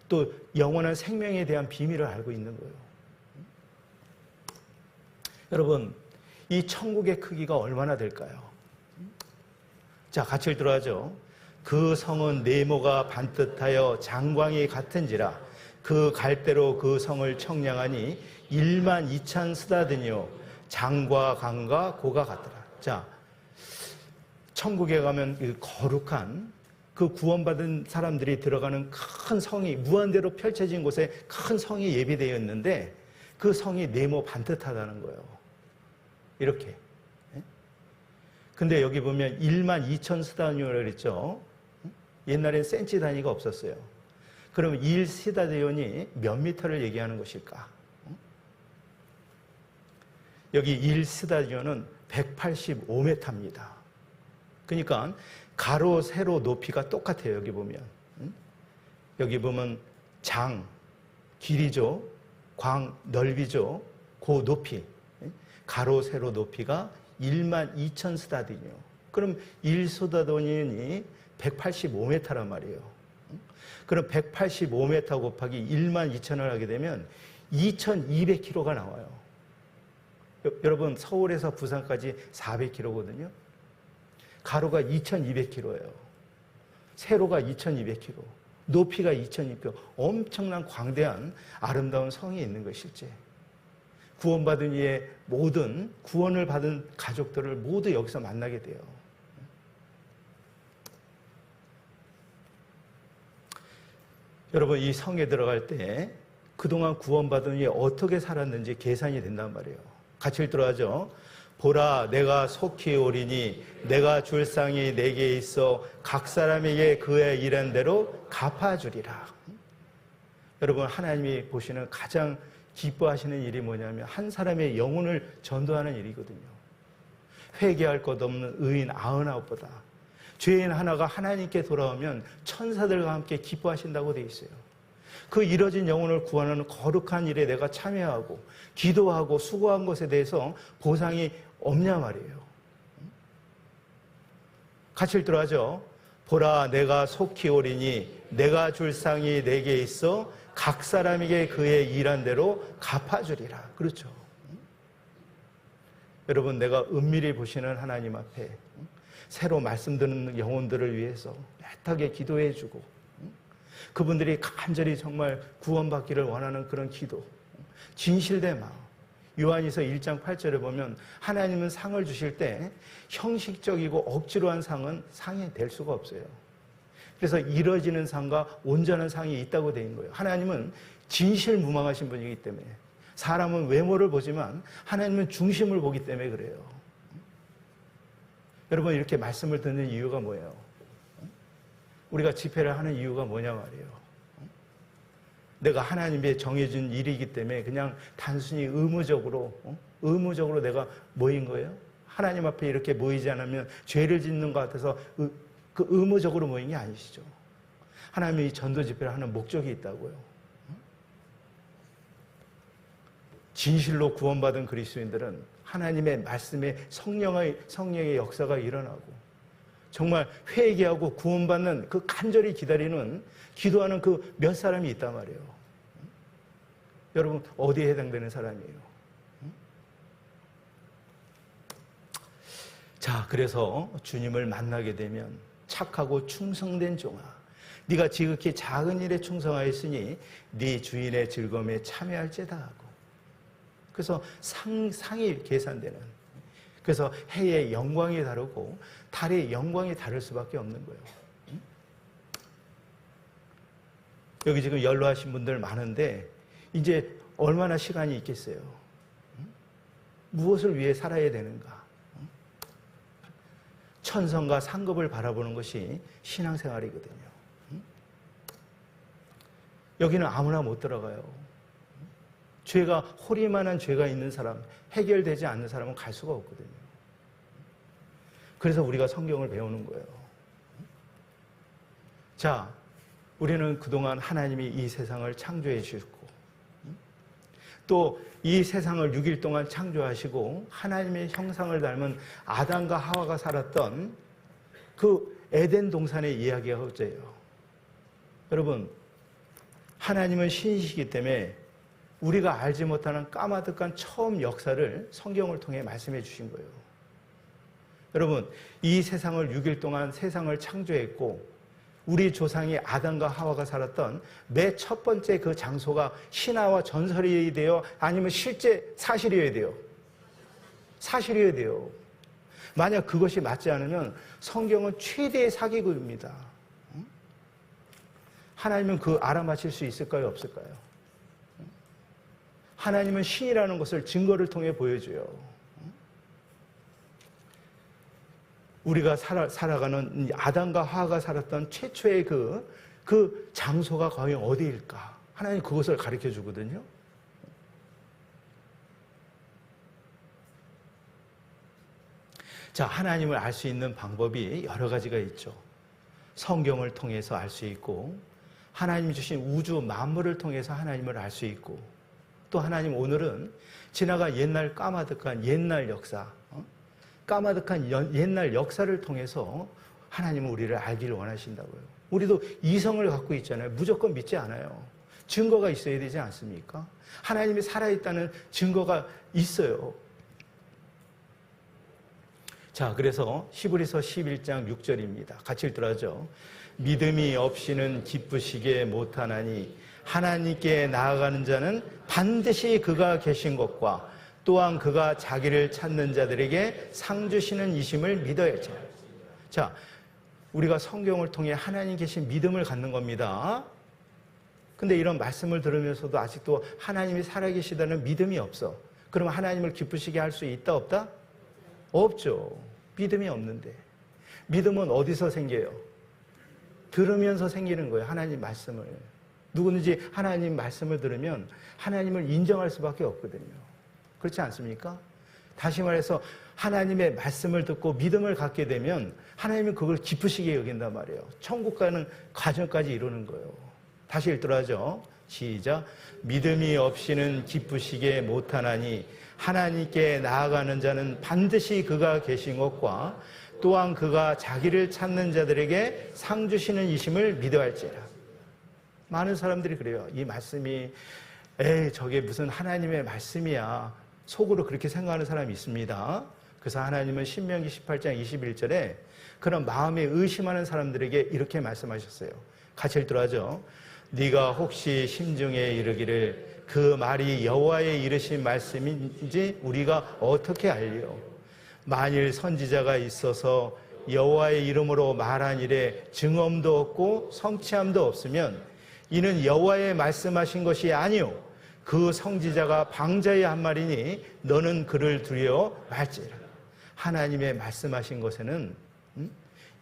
또 영원한 생명에 대한 비밀을 알고 있는 거예요. 여러분, 이 천국의 크기가 얼마나 될까요? 자, 같이 들어가죠. 그 성은 네모가 반듯하여 장광이 같은지라 그 갈대로 그 성을 청량하니 1만 2천 스다드니요 장과 강과 고가 같더라. 자, 천국에 가면 그 거룩한 그 구원받은 사람들이 들어가는 큰 성이 무한대로 펼쳐진 곳에 큰 성이 예비되어 있는데 그 성이 네모 반듯하다는 거예요. 이렇게. 근데 여기 보면 1만 2천 스다디온이라고 그랬죠. 옛날엔 센치 단위가 없었어요. 그럼 1스다디온이 몇 미터를 얘기하는 것일까? 여기 1스다디온은 185m입니다. 그러니까 가로, 세로 높이가 똑같아요. 여기 보면. 여기 보면 장, 길이죠. 광, 넓이죠. 그 높이. 가로, 세로 높이가 1만 2천 스다디온이요. 그럼 1스다디온이 185m란 말이에요. 그럼 185m 곱하기 1만 2천을 하게 되면 2200km가 나와요. 여러분, 서울에서 부산까지 400km거든요. 가로가 2200km예요. 세로가 2200km. 높이가 2200km. 엄청난 광대한 아름다운 성이 있는 것이 실제. 구원받은 이의 모든 구원을 받은 가족들을 모두 여기서 만나게 돼요. 여러분, 이 성에 들어갈 때 그동안 구원받은 이에 어떻게 살았는지 계산이 된단 말이에요. 같이 들어가죠. 보라, 내가 속히 오리니 내가 줄 상이 내게 있어 각 사람에게 그의 일한 대로 갚아주리라. 여러분, 하나님이 보시는 가장 기뻐하시는 일이 뭐냐면 한 사람의 영혼을 전도하는 일이거든요. 회개할 것 없는 의인 99보다 죄인 하나가 하나님께 돌아오면 천사들과 함께 기뻐하신다고 되어 있어요. 그 잃어진 영혼을 구하는 거룩한 일에 내가 참여하고 기도하고 수고한 것에 대해서 보상이 없냐 말이에요. 같이 읽도록 하죠. 보라, 내가 속히 오리니 내가 줄 상이 내게 있어 각 사람에게 그의 일한 대로 갚아주리라. 그렇죠. 여러분, 내가 은밀히 보시는 하나님 앞에 새로 말씀 듣는 영혼들을 위해서 애타게 기도해주고 그분들이 간절히 정말 구원받기를 원하는 그런 기도, 진실된 마음. 요한일서 1장 8절에 보면 하나님은 상을 주실 때 형식적이고 억지로 한 상은 상이 될 수가 없어요. 그래서 이뤄지는 상과 온전한 상이 있다고 되어 있는 거예요. 하나님은 진실무망하신 분이기 때문에. 사람은 외모를 보지만 하나님은 중심을 보기 때문에 그래요. 여러분, 이렇게 말씀을 듣는 이유가 뭐예요? 우리가 집회를 하는 이유가 뭐냐 말이에요. 내가 하나님의 정해준 일이기 때문에 그냥 단순히 의무적으로 내가 모인 거예요. 하나님 앞에 이렇게 모이지 않으면 죄를 짓는 것 같아서 그 의무적으로 모인 게 아니시죠. 하나님이 이 전도 집회를 하는 목적이 있다고요. 진실로 구원받은 그리스도인들은 하나님의 말씀에 성령의 역사가 일어나고 정말 회개하고 구원받는 그 간절히 기다리는 기도하는 그 몇 사람이 있단 말이에요. 여러분, 어디에 해당되는 사람이에요? 자, 그래서 주님을 만나게 되면 착하고 충성된 종아, 네가 지극히 작은 일에 충성하였으니 네 주인의 즐거움에 참여할지다 하고, 그래서 상이 계산되는, 그래서 해의 영광이 다르고 달의 영광이 다를 수밖에 없는 거예요. 여기 지금 연로하신 분들 많은데 이제 얼마나 시간이 있겠어요? 무엇을 위해 살아야 되는가? 천성과 상급을 바라보는 것이 신앙생활이거든요. 여기는 아무나 못 들어가요. 죄가, 호리만한 죄가 있는 사람, 해결되지 않는 사람은 갈 수가 없거든요. 그래서 우리가 성경을 배우는 거예요. 자, 우리는 그동안 하나님이 이 세상을 창조해 주셨고, 또 이 세상을 6일 동안 창조하시고 하나님의 형상을 닮은 아담과 하와가 살았던 그 에덴 동산의 이야기가 어째요. 여러분, 하나님은 신이시기 때문에 우리가 알지 못하는 까마득한 처음 역사를 성경을 통해 말씀해 주신 거예요. 여러분, 이 세상을 6일 동안 세상을 창조했고, 우리 조상이 아담과 하와가 살았던 매 첫 번째 그 장소가 신화와 전설이어야 돼요? 아니면 실제 사실이어야 돼요? 사실이어야 돼요. 만약 그것이 맞지 않으면 성경은 최대의 사기극입니다. 하나님은 그 알아맞힐 수 있을까요? 없을까요? 하나님은 신이라는 것을 증거를 통해 보여줘요. 우리가 살아가는 아담과 하와가 살았던 최초의 그 장소가 과연 어디일까? 하나님 그것을 가르쳐 주거든요. 자, 하나님을 알 수 있는 방법이 여러 가지가 있죠. 성경을 통해서 알 수 있고, 하나님이 주신 우주 만물을 통해서 하나님을 알 수 있고, 또 하나님 오늘은 지나간 옛날 까마득한 옛날 역사, 까마득한 옛날 역사를 통해서 하나님은 우리를 알기를 원하신다고요. 우리도 이성을 갖고 있잖아요. 무조건 믿지 않아요. 증거가 있어야 되지 않습니까? 하나님이 살아있다는 증거가 있어요. 자, 그래서 히브리서 11장 6절입니다. 같이 읽도록 하죠. 믿음이 없이는 기쁘시게 못하나니 하나님께 나아가는 자는 반드시 그가 계신 것과 또한 그가 자기를 찾는 자들에게 상 주시는 이심을 믿어야 할지라. 자, 우리가 성경을 통해 하나님 계신 믿음을 갖는 겁니다. 근데 이런 말씀을 들으면서도 아직도 하나님이 살아계시다는 믿음이 없어. 그러면 하나님을 기쁘시게 할 수 있다 없다? 없죠. 믿음이 없는데. 믿음은 어디서 생겨요? 들으면서 생기는 거예요. 하나님 말씀을. 누구든지 하나님 말씀을 들으면 하나님을 인정할 수밖에 없거든요. 그렇지 않습니까? 다시 말해서 하나님의 말씀을 듣고 믿음을 갖게 되면 하나님은 그걸 기쁘시게 여긴단 말이에요. 천국 가는 과정까지 이루는 거예요. 다시 읽도록 하죠. 시작. 믿음이 없이는 기쁘시게 못하나니 하나님께 나아가는 자는 반드시 그가 계신 것과 또한 그가 자기를 찾는 자들에게 상 주시는 이심을 믿어야 할지라. 많은 사람들이 그래요. 이 말씀이 저게 무슨 하나님의 말씀이야. 속으로 그렇게 생각하는 사람이 있습니다. 그래서 하나님은 신명기 18장 21절에 그런 마음에 의심하는 사람들에게 이렇게 말씀하셨어요. 같이 읽도록 하죠. 네가 혹시 심중에 이르기를 그 말이 여호와의 이르신 말씀인지 우리가 어떻게 알리요? 만일 선지자가 있어서 여호와의 이름으로 말한 일에 증언도 없고 성취함도 없으면 이는 여호와의 말씀하신 것이 아니요 그 성지자가 방자의 한 말이니 너는 그를 두려워 말지라. 하나님의 말씀하신 것에는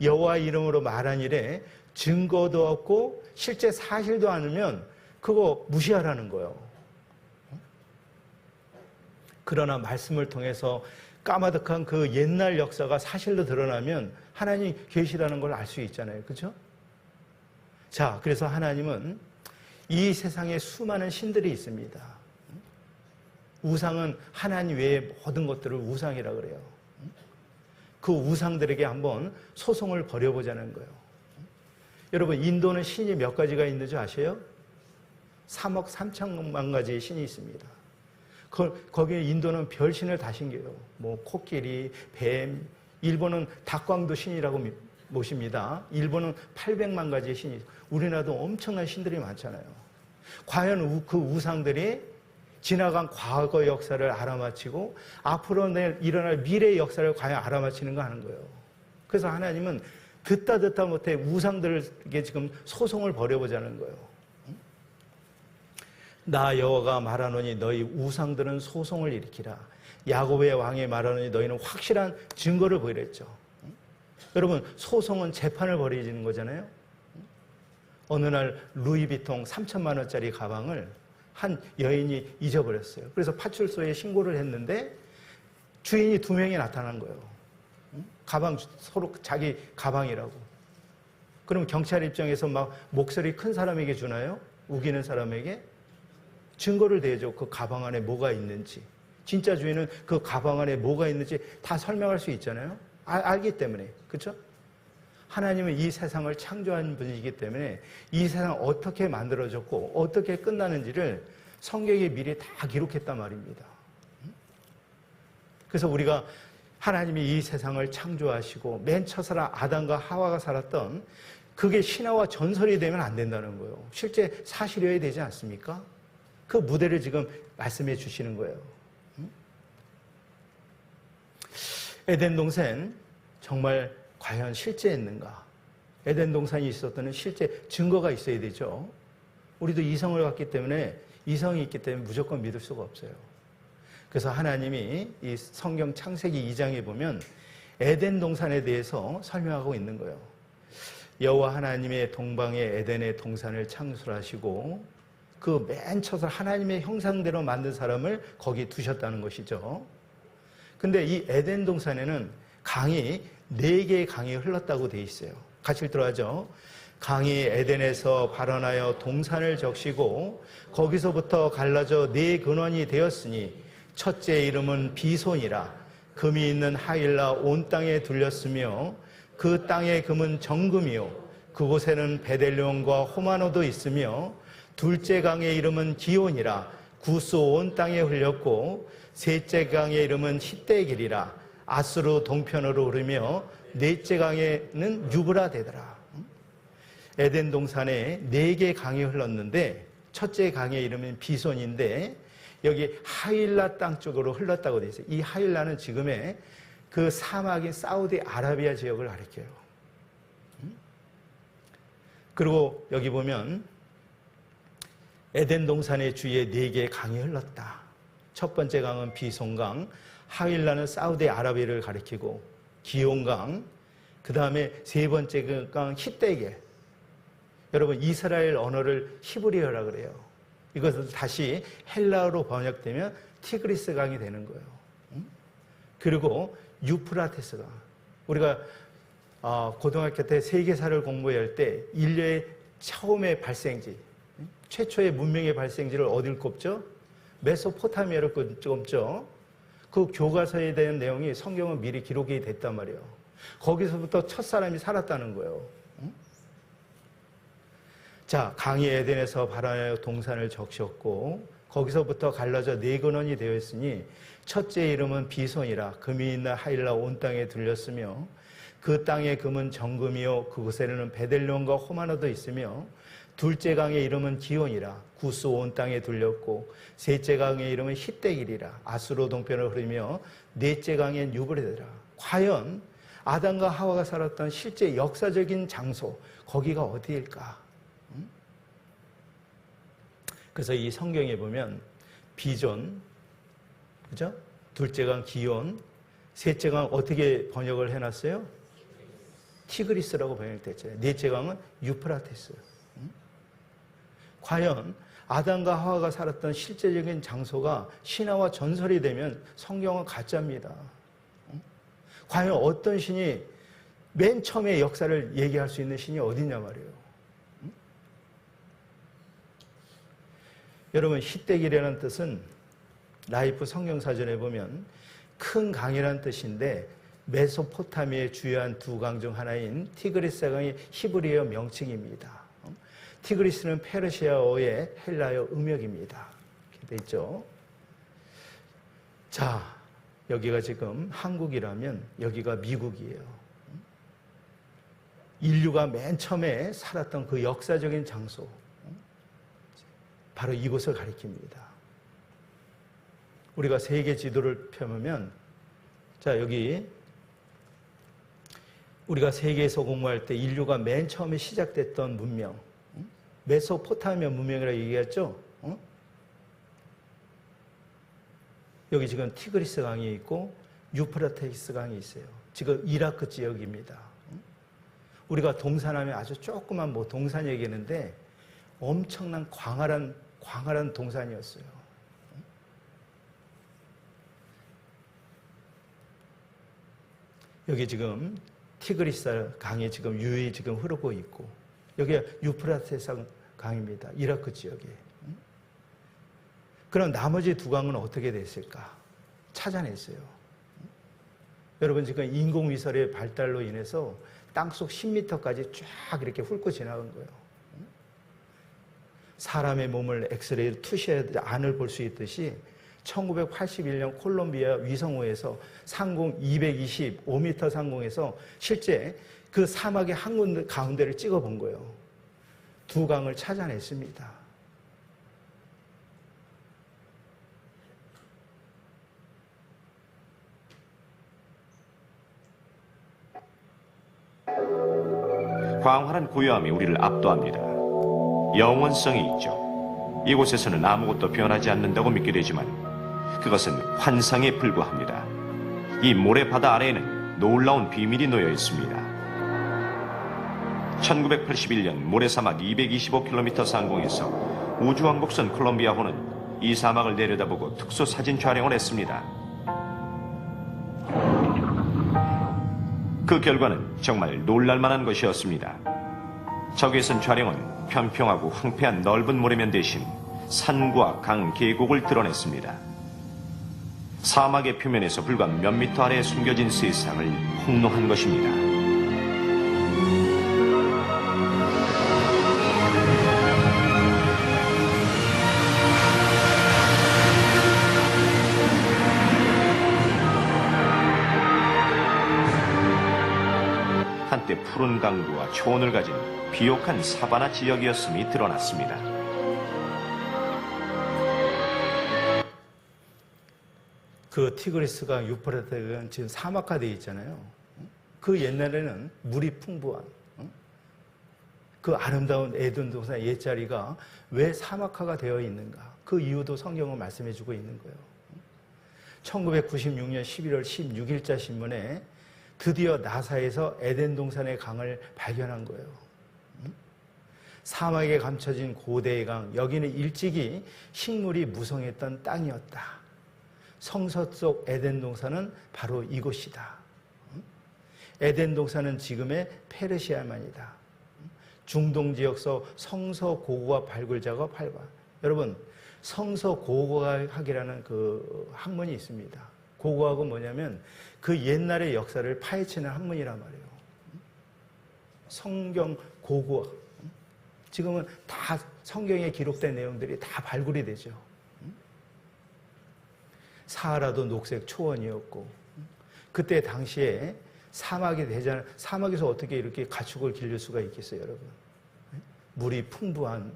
여호와 이름으로 말한 일에 증거도 없고 실제 사실도 않으면 그거 무시하라는 거예요. 그러나 말씀을 통해서 까마득한 그 옛날 역사가 사실로 드러나면 하나님이 계시다는 걸 알 수 있잖아요. 그렇죠? 자, 그래서 하나님은 이 세상에 수많은 신들이 있습니다. 우상은 하나님 외의 모든 것들을 우상이라 그래요. 그 우상들에게 한번 소송을 벌여보자는 거예요. 여러분, 인도는 신이 몇 가지가 있는 줄 아세요? 3억 3천만 가지의 신이 있습니다. 거기에 인도는 별신을 다 신겨요. 뭐 코끼리, 뱀, 일본은 닭광도 신이라고 모십니다. 일본은 800만 가지의 신이, 우리나라도 엄청난 신들이 많잖아요. 과연 그 우상들이 지나간 과거 역사를 알아맞히고 앞으로 일어날 미래의 역사를 과연 알아맞히는가 하는 거예요. 그래서 하나님은 듣다 못해 우상들에게 지금 소송을 벌여보자는 거예요. 나 여호와가 말하노니 너희 우상들은 소송을 일으키라. 야곱의 왕이 말하노니 너희는 확실한 증거를 보이랬죠. 여러분, 소송은 재판을 벌이는 거잖아요. 어느 날 루이비통 3천만 원짜리 가방을 한 여인이 잊어버렸어요. 그래서 파출소에 신고를 했는데 주인이 2명이 나타난 거예요. 가방, 서로 자기 가방이라고. 그럼 경찰 입장에서 막 목소리 큰 사람에게 주나요? 우기는 사람에게? 증거를 대죠. 그 가방 안에 뭐가 있는지. 진짜 주인은 그 가방 안에 뭐가 있는지 다 설명할 수 있잖아요. 알기 때문에. 그렇죠? 하나님은 이 세상을 창조한 분이기 때문에 이 세상 어떻게 만들어졌고 어떻게 끝나는지를 성경에 미리 다 기록했단 말입니다. 그래서 우리가 하나님이 이 세상을 창조하시고 맨 첫사람 아담과 하와가 살았던 그게 신화와 전설이 되면 안 된다는 거예요. 실제 사실이어야 되지 않습니까? 그 무대를 지금 말씀해 주시는 거예요. 에덴 동산 정말 과연 실제였는가? 에덴 동산이 있었다는 실제 증거가 있어야 되죠. 우리도 이성을 갖기 때문에, 이성이 있기 때문에 무조건 믿을 수가 없어요. 그래서 하나님이 이 성경 창세기 2장에 보면 에덴 동산에 대해서 설명하고 있는 거예요. 여호와 하나님의 동방에 에덴의 동산을 창설하시고 그 맨 첫을 하나님의 형상대로 만든 사람을 거기 두셨다는 것이죠. 근데 이 에덴 동산에는 강이 4개의 강이 흘렀다고 돼 있어요. 같이 읽도록 하죠. 강이 에덴에서 발원하여 동산을 적시고 거기서부터 갈라져 4 근원이 되었으니 첫째 이름은 비손이라. 금이 있는 하일라 온 땅에 둘렸으며 그 땅의 금은 정금이요 그곳에는 베델론과 호마노도 있으며 둘째 강의 이름은 기온이라. 구스 온 땅에 흘렸고 셋째 강의 이름은 히데길이라. 아수르 동편으로 흐르며 넷째 강에는 유브라데더라. 에덴 동산에 4개 강이 흘렀는데 첫째 강의 이름은 비손인데 여기 하일라 땅 쪽으로 흘렀다고 되어 있어요. 이 하일라는 지금의 그 사막인 사우디아라비아 지역을 가리켜요. 그리고 여기 보면 에덴 동산의 주위에 4개의 강이 흘렀다. 첫 번째 강은 비손강, 하일라는 사우디아라비아를 가리키고 기온강, 그 다음에 세 번째 강 히데겔. 여러분, 이스라엘 언어를 히브리어라 그래요. 이것을 다시 헬라어로 번역되면 티그리스 강이 되는 거예요. 그리고 유프라테스 강. 우리가 고등학교 때 세계사를 공부할 때 인류의 처음의 발생지, 최초의 문명의 발생지를 어딜 꼽죠? 메소포타미아를 꼽죠. 그 교과서에 대한 내용이 성경은 미리 기록이 됐단 말이에요. 거기서부터 첫 사람이 살았다는 거예요. 자, 강이 에덴에서 발원하여 동산을 적셨고 거기서부터 갈라져 4 근원이 되어 있으니 첫째 이름은 비손이라. 금이 있는 하일라 온 땅에 들렸으며 그 땅의 금은 정금이요 그곳에는 베델론과 호마노도 있으며 둘째 강의 이름은 기온이라. 구스 온 땅에 들렸고 셋째 강의 이름은 히데길이라. 아수르 동편을 흐르며 넷째 강엔 유브레더라. 과연 아담과 하와가 살았던 실제 역사적인 장소, 거기가 어디일까? 그래서 이 성경에 보면 비존, 그죠? 둘째 강 기온, 셋째 강 어떻게 번역을 해놨어요? 티그리스라고 번역됐잖아요. 넷째 강은 유프라테스. 과연 아담과 하와가 살았던 실제적인 장소가 신화와 전설이 되면 성경은 가짜입니다. 과연 어떤 신이 맨 처음에 역사를 얘기할 수 있는 신이 어디냐 말이에요. 여러분, 히데길이라는 뜻은 라이프 성경사전에 보면 큰 강이라는 뜻인데 메소포타미아의 주요한 2강 중 하나인 티그리스 강의 히브리어 명칭입니다. 티그리스는 페르시아어의 헬라어 음역입니다. 이렇게 돼 있죠. 자, 여기가 지금 한국이라면 여기가 미국이에요. 인류가 맨 처음에 살았던 그 역사적인 장소, 바로 이곳을 가리킵니다. 우리가 세계 지도를 펴보면, 자, 여기 우리가 세계에서 공부할 때 인류가 맨 처음에 시작됐던 문명, 메소포타미아 문명이라고 얘기했죠? 여기 지금 티그리스 강이 있고 유프라테스 강이 있어요. 지금 이라크 지역입니다. 우리가 동산하면 아주 조그만 뭐 동산 얘기했는데 엄청난 광활한 동산이었어요. 여기 지금 티그리스 강이 지금 유유히 지금 흐르고 있고, 여기가 유프라테스 강입니다. 이라크 지역에. 그럼 나머지 두 강은 어떻게 됐을까? 찾아냈어요. 여러분, 지금 인공위성의 발달로 인해서 땅속 10m까지 쫙 이렇게 훑고 지나간 거예요. 사람의 몸을 엑스레이로 투시해야 안을 볼 수 있듯이 1981년 콜롬비아 위성호에서 상공 225m 상공에서 실제 그 사막의 한 군데 가운데를 찍어 본 거예요. 두 강을 찾아냈습니다. 광활한 고요함이 우리를 압도합니다. 영원성이 있죠. 이곳에서는 아무것도 변하지 않는다고 믿게 되지만 그것은 환상에 불과합니다. 이 모래바다 아래에는 놀라운 비밀이 놓여 있습니다. 1981년 모래사막 225km 상공에서 우주왕복선 콜롬비아호는 이 사막을 내려다보고 특수 사진 촬영을 했습니다. 그 결과는 정말 놀랄만한 것이었습니다. 적외선 촬영은 평평하고 황폐한 넓은 모래면 대신 산과 강, 계곡을 드러냈습니다. 사막의 표면에서 불과 몇 미터 아래에 숨겨진 세상을 폭로한 것입니다. 한때 푸른 강구와 초원을 가진 비옥한 사바나 지역이었음이 드러났습니다. 그 티그리스강, 유프라테스강 지금 사막화되어 있잖아요. 그 옛날에는 물이 풍부한 그 아름다운 에덴 동산 옛자리가 왜 사막화가 되어 있는가? 그 이유도 성경은 말씀해 주고 있는 거예요. 1996년 11월 16일자 신문에 드디어 나사에서 에덴 동산의 강을 발견한 거예요. 사막에 감춰진 고대의 강, 여기는 일찍이 식물이 무성했던 땅이었다. 성서 속 에덴 동산은 바로 이곳이다. 에덴 동산은 지금의 페르시아만이다. 중동 지역서 성서 고고학 발굴 작업 8관. 여러분, 성서 고고학이라는 그 학문이 있습니다. 고고학은 뭐냐면 그 옛날의 역사를 파헤치는 학문이란 말이에요. 성경 고고학. 지금은 다 성경에 기록된 내용들이 다 발굴이 되죠. 사하라도 녹색 초원이었고, 그때 당시에 사막이 되잖아요. 사막에서 어떻게 이렇게 가축을 기를 수가 있겠어요, 여러분? 물이 풍부한,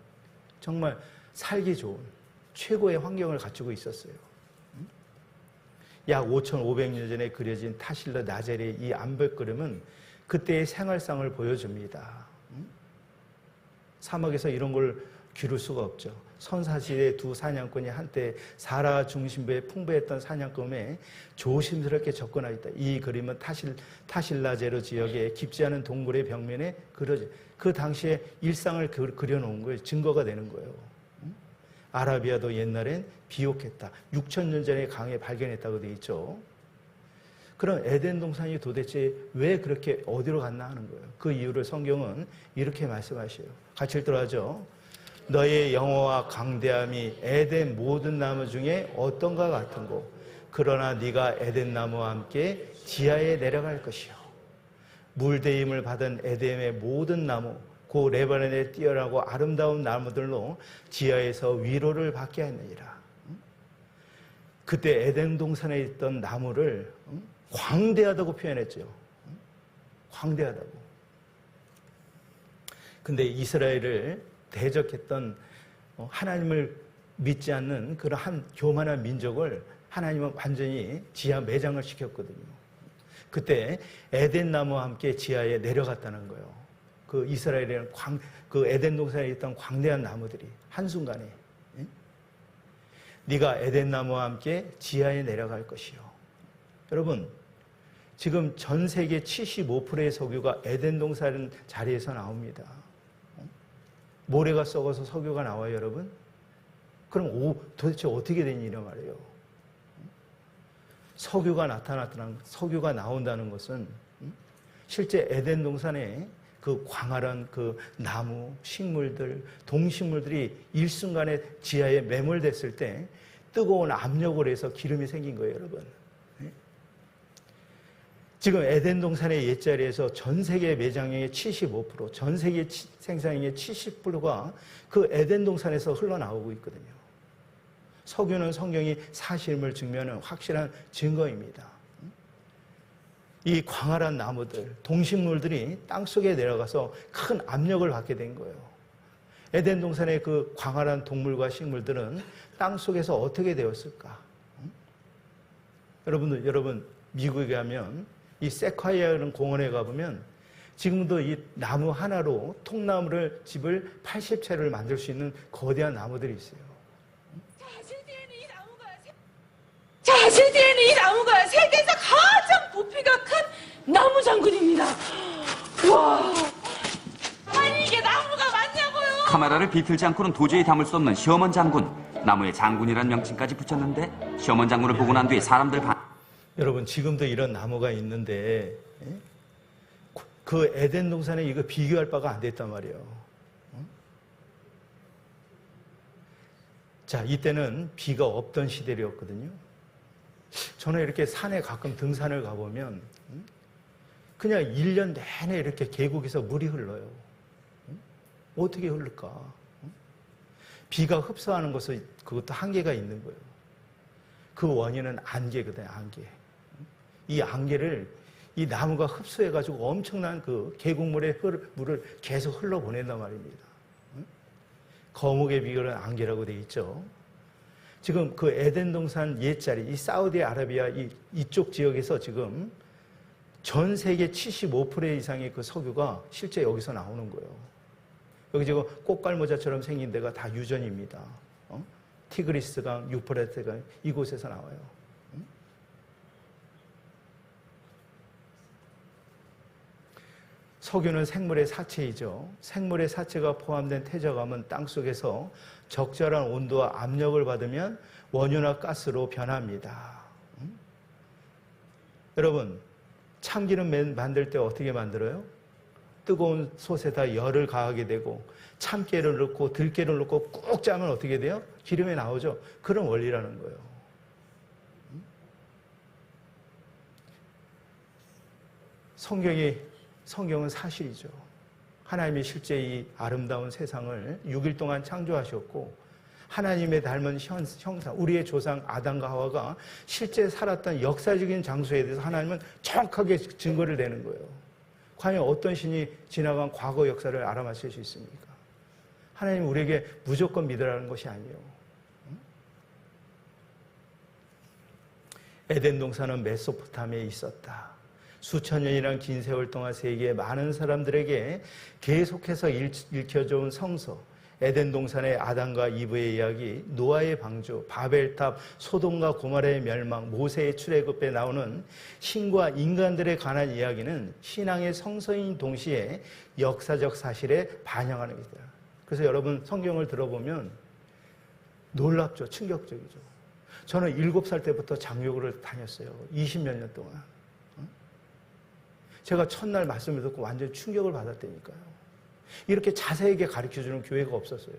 정말 살기 좋은 최고의 환경을 갖추고 있었어요. 약 5,500년 전에 그려진 타실러 나젤의 이 암벽그림은 그때의 생활상을 보여줍니다. 사막에서 이런 걸 기를 수가 없죠. 선사시대의 두 사냥꾼이 한때 사라 중심부에 풍부했던 사냥감에 조심스럽게 접근하고 있다. 이 그림은 타실라제로 지역의 깊지 않은 동굴의 벽면에 그려져. 그 당시에 일상을 그려놓은 거예요. 증거가 되는 거예요. 아라비아도 옛날엔 비옥했다. 6,000년 전에 강에 발견했다고 되어 있죠. 그럼 에덴 동산이 도대체 왜 그렇게 어디로 갔나 하는 거예요. 그 이유를 성경은 이렇게 말씀하셔요. 같이 읽도록 하죠. 너의 영어와 강대함이 에덴 모든 나무 중에 어떤가 같은고, 그러나 네가 에덴 나무와 함께 지하에 내려갈 것이요. 물대임을 받은 에덴의 모든 나무, 그 레바논의 뛰어나고 아름다운 나무들로 지하에서 위로를 받게 하느니라. 그때 에덴 동산에 있던 나무를 광대하다고 표현했죠. 광대하다고. 근데 이스라엘을 대적했던 하나님을 믿지 않는 그런 한 교만한 민족을 하나님은 완전히 지하 매장을 시켰거든요. 그때 에덴 나무와 함께 지하에 내려갔다는 거예요. 그 이스라엘에는 그 에덴 동산에 있던 광대한 나무들이 한순간에 네가 에덴 나무와 함께 지하에 내려갈 것이요. 여러분, 지금 전 세계 75%의 석유가 에덴 동산 자리에서 나옵니다. 모래가 썩어서 석유가 나와요, 여러분? 그럼 도대체 어떻게 된 일이란 말이에요? 석유가 나온다는 것은 실제 에덴 동산에 그 광활한 그 나무, 식물들, 동식물들이 일순간에 지하에 매몰됐을 때 뜨거운 압력을 해서 기름이 생긴 거예요, 여러분. 지금 에덴 동산의 옛자리에서 전 세계 매장량의 75%, 전 세계 생산량의 70%가 그 에덴 동산에서 흘러나오고 있거든요. 석유는 성경이 사실임을 증명하는 확실한 증거입니다. 이 광활한 나무들, 동식물들이 땅속에 내려가서 큰 압력을 받게 된 거예요. 에덴 동산의 그 광활한 동물과 식물들은 땅속에서 어떻게 되었을까? 여러분, 미국에 가면 이 세콰이아라는 공원에 가보면 지금도 이 나무 하나로 통나무를 집을 80채를 만들 수 있는 거대한 나무들이 있어요. 자세히는 이 나무가 세계에서 가장 부피가 큰 나무 장군입니다. 와, 아니 이게 나무가 맞냐고요? 카메라를 비틀지 않고는 도저히 담을 수 없는 셔먼 장군. 나무에 장군이라는 명칭까지 붙였는데 셔먼 장군을 보고 난 뒤에 사람들 여러분, 지금도 이런 나무가 있는데 그 에덴 동산에 이거 비교할 바가 안 됐단 말이에요. 자, 이때는 비가 없던 시대였거든요. 저는 이렇게 산에 가끔 등산을 가보면 그냥 1년 내내 이렇게 계곡에서 물이 흘러요. 어떻게 흐를까? 비가 흡수하는 것은 그것도 한계가 있는 거예요. 그 원인은 안개거든요, 안개. 이 안개를 이 나무가 흡수해가지고 엄청난 그 계곡물의 물을 계속 흘러보낸단 말입니다. 거목의 비결은 안개라고 되어 있죠. 지금 그 에덴 동산 옛자리, 이 사우디아라비아 이쪽 지역에서 지금 전 세계 75% 이상의 그 석유가 실제 여기서 나오는 거예요. 여기 지금 꽃갈모자처럼 생긴 데가 다 유전입니다. 티그리스강, 유프라테강 이곳에서 나와요. 석유는 생물의 사체이죠. 생물의 사체가 포함된 태저감은 땅속에서 적절한 온도와 압력을 받으면 원유나 가스로 변합니다. 여러분, 참기름 만들 때 어떻게 만들어요? 뜨거운 솥에다 열을 가하게 되고 참깨를 넣고 들깨를 넣고 꾹 짜면 어떻게 돼요? 기름이 나오죠. 그런 원리라는 거예요. 성경은 사실이죠. 하나님이 실제 이 아름다운 세상을 6일 동안 창조하셨고 하나님의 닮은 형상, 우리의 조상 아담과 하와가 실제 살았던 역사적인 장소에 대해서 하나님은 정확하게 증거를 내는 거예요. 과연 어떤 신이 지나간 과거 역사를 알아맞힐 수 있습니까? 하나님은 우리에게 무조건 믿으라는 것이 아니에요. 에덴 동산은 메소포타미아에 있었다. 수천 년이란 긴 세월 동안 세계의 많은 사람들에게 계속해서 읽혀져온 성서, 에덴 동산의 아담과 이브의 이야기, 노아의 방주, 바벨탑, 소돔과 고모라의 멸망, 모세의 출애굽에 나오는 신과 인간들에 관한 이야기는 신앙의 성서인 동시에 역사적 사실에 반영하는 것이다. 그래서 여러분 성경을 들어보면 놀랍죠. 충격적이죠. 저는 7살 때부터 장로교를 다녔어요. 20몇 년 동안. 제가 첫날 말씀을 듣고 완전 충격을 받았다니까요. 이렇게 자세하게 가르쳐주는 교회가 없었어요.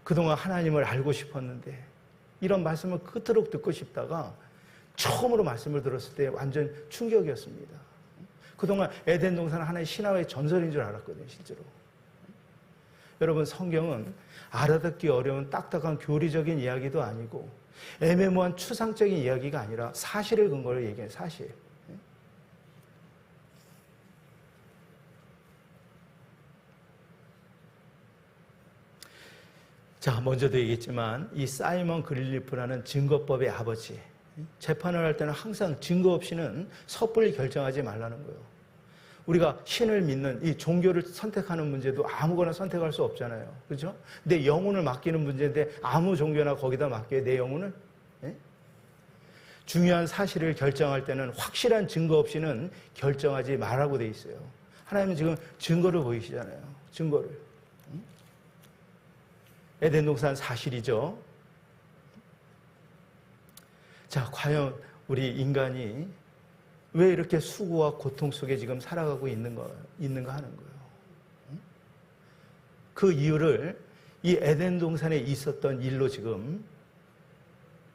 그동안 하나님을 알고 싶었는데 이런 말씀을 그토록 듣고 싶다가 처음으로 말씀을 들었을 때 완전 충격이었습니다. 그동안 에덴 동산은 하나의 신화의 전설인 줄 알았거든요, 실제로. 여러분, 성경은 알아듣기 어려운 딱딱한 교리적인 이야기도 아니고 애매모호한 추상적인 이야기가 아니라 사실을 근거로 얘기해요. 사실. 자, 먼저도 얘기했지만 이 사이먼 그릴리프라는 증거법의 아버지, 재판을 할 때는 항상 증거 없이는 섣불리 결정하지 말라는 거예요. 우리가 신을 믿는 이 종교를 선택하는 문제도 아무거나 선택할 수 없잖아요. 그렇죠? 내 영혼을 맡기는 문제인데 아무 종교나 거기다 맡겨요, 내 영혼을? 예? 중요한 사실을 결정할 때는 확실한 증거 없이는 결정하지 말라고 돼 있어요. 하나님은 지금 증거를 보이시잖아요. 증거를. 에덴 동산 사실이죠. 자, 과연 우리 인간이 왜 이렇게 수고와 고통 속에 지금 살아가고 있는가 하는 거예요. 그 이유를 이 에덴 동산에 있었던 일로 지금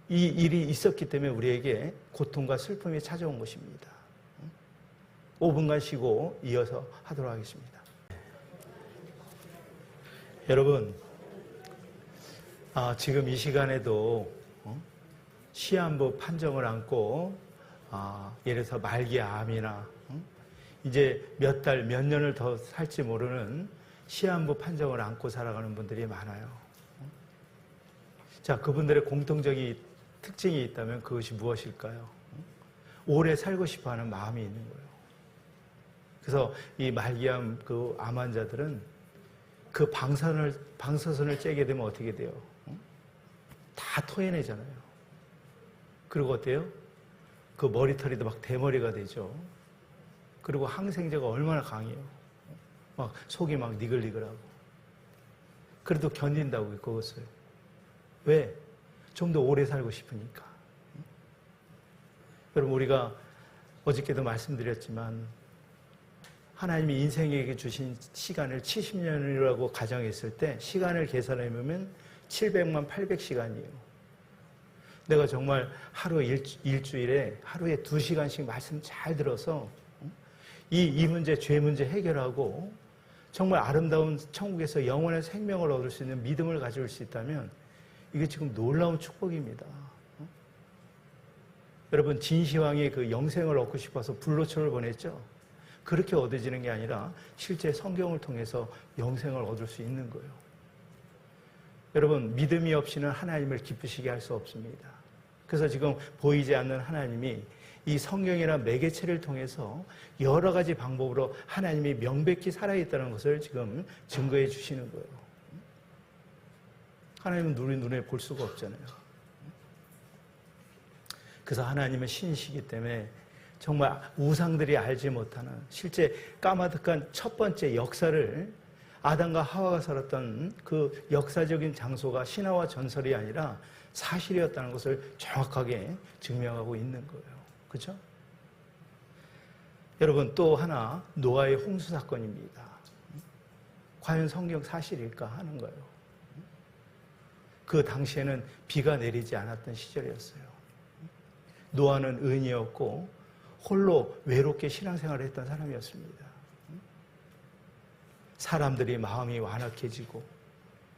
이 일이 있었기 때문에 우리에게 고통과 슬픔이 찾아온 것입니다. 5분간 쉬고 이어서 하도록 하겠습니다. 여러분, 지금 이 시간에도 시한부 판정을 안고 예를 들어서 말기암이나 이제 몇 달, 몇 년을 더 살지 모르는 시한부 판정을 안고 살아가는 분들이 많아요. 자, 그분들의 공통적인 특징이 있다면 그것이 무엇일까요? 오래 살고 싶어하는 마음이 있는 거예요. 그래서 이 말기암 그 암 환자들은 그 방사선을 쬐게 되면 어떻게 돼요? 다 토해내잖아요. 그리고 어때요? 그 머리털이도 막 대머리가 되죠. 그리고 항생제가 얼마나 강해요. 막 속이 막 니글니글하고. 그래도 견딘다고 그것을. 왜? 좀 더 오래 살고 싶으니까. 여러분, 우리가 어저께도 말씀드렸지만 하나님이 인생에게 주신 시간을 70년이라고 가정했을 때 시간을 계산해보면 700만 800시간이에요. 내가 정말 하루 일주일에 하루에 2시간씩 말씀 잘 들어서 이 문제, 죄 문제 해결하고 정말 아름다운 천국에서 영원한 생명을 얻을 수 있는 믿음을 가질 수 있다면 이게 지금 놀라운 축복입니다. 여러분, 진시황이 그 영생을 얻고 싶어서 불로초를 보냈죠. 그렇게 얻어지는 게 아니라 실제 성경을 통해서 영생을 얻을 수 있는 거예요. 여러분, 믿음이 없이는 하나님을 기쁘시게 할 수 없습니다. 그래서 지금 보이지 않는 하나님이 이 성경이나 매개체를 통해서 여러 가지 방법으로 하나님이 명백히 살아있다는 것을 지금 증거해 주시는 거예요. 하나님은 우리 눈에 볼 수가 없잖아요. 그래서 하나님은 신이시기 때문에 정말 우상들이 알지 못하는 실제 까마득한 첫 번째 역사를 아담과 하와가 살았던 그 역사적인 장소가 신화와 전설이 아니라 사실이었다는 것을 정확하게 증명하고 있는 거예요. 그렇죠? 여러분, 또 하나 노아의 홍수 사건입니다. 과연 성경 사실일까 하는 거예요. 그 당시에는 비가 내리지 않았던 시절이었어요. 노아는 의인이었고 홀로 외롭게 신앙생활을 했던 사람이었습니다. 사람들이 마음이 완악해지고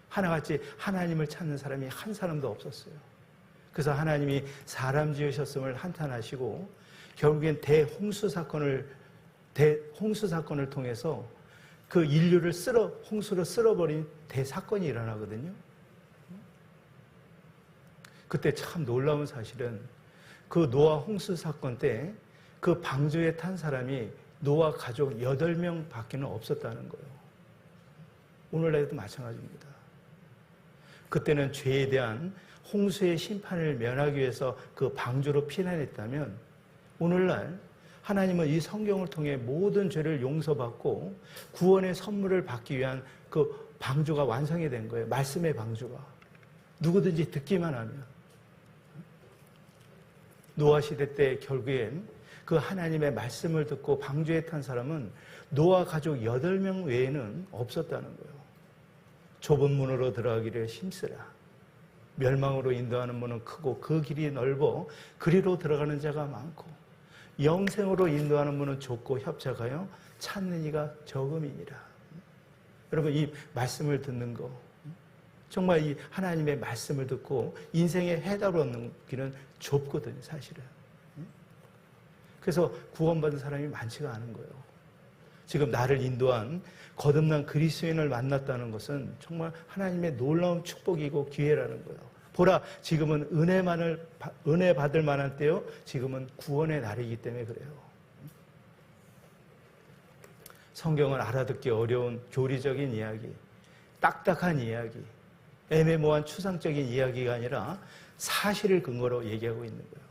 하나같이 하나님을 찾는 사람이 한 사람도 없었어요. 그래서 하나님이 사람 지으셨음을 한탄하시고 결국엔 대홍수 사건을 통해서 그 인류를 홍수로 쓸어버린 대사건이 일어나거든요. 그때 참 놀라운 사실은 그 노아 홍수 사건 때 그 방주에 탄 사람이 노아 가족 8명 밖에는 없었다는 거예요. 오늘날에도 마찬가지입니다. 그때는 죄에 대한 홍수의 심판을 면하기 위해서 그 방주로 피난했다면 오늘날 하나님은 이 성경을 통해 모든 죄를 용서받고 구원의 선물을 받기 위한 그 방주가 완성이 된 거예요. 말씀의 방주가. 누구든지 듣기만 하면. 노아 시대 때 결국엔 그 하나님의 말씀을 듣고 방주에 탄 사람은 노아 가족 8명 외에는 없었다는 거예요. 좁은 문으로 들어가기를 힘쓰라. 멸망으로 인도하는 문은 크고 그 길이 넓어 그리로 들어가는 자가 많고 영생으로 인도하는 문은 좁고 협착하여 찾는 이가 적음이니라. 여러분, 이 말씀을 듣는 거, 정말 이 하나님의 말씀을 듣고 인생의 해답을 얻는 길은 좁거든요, 사실은. 그래서 구원받은 사람이 많지가 않은 거예요. 지금 나를 인도한 거듭난 그리스도인을 만났다는 것은 정말 하나님의 놀라운 축복이고 기회라는 거예요. 보라, 지금은 은혜 받을 만한 때요. 지금은 구원의 날이기 때문에 그래요. 성경은 알아듣기 어려운 교리적인 이야기, 딱딱한 이야기, 애매모호한 추상적인 이야기가 아니라 사실을 근거로 얘기하고 있는 거예요.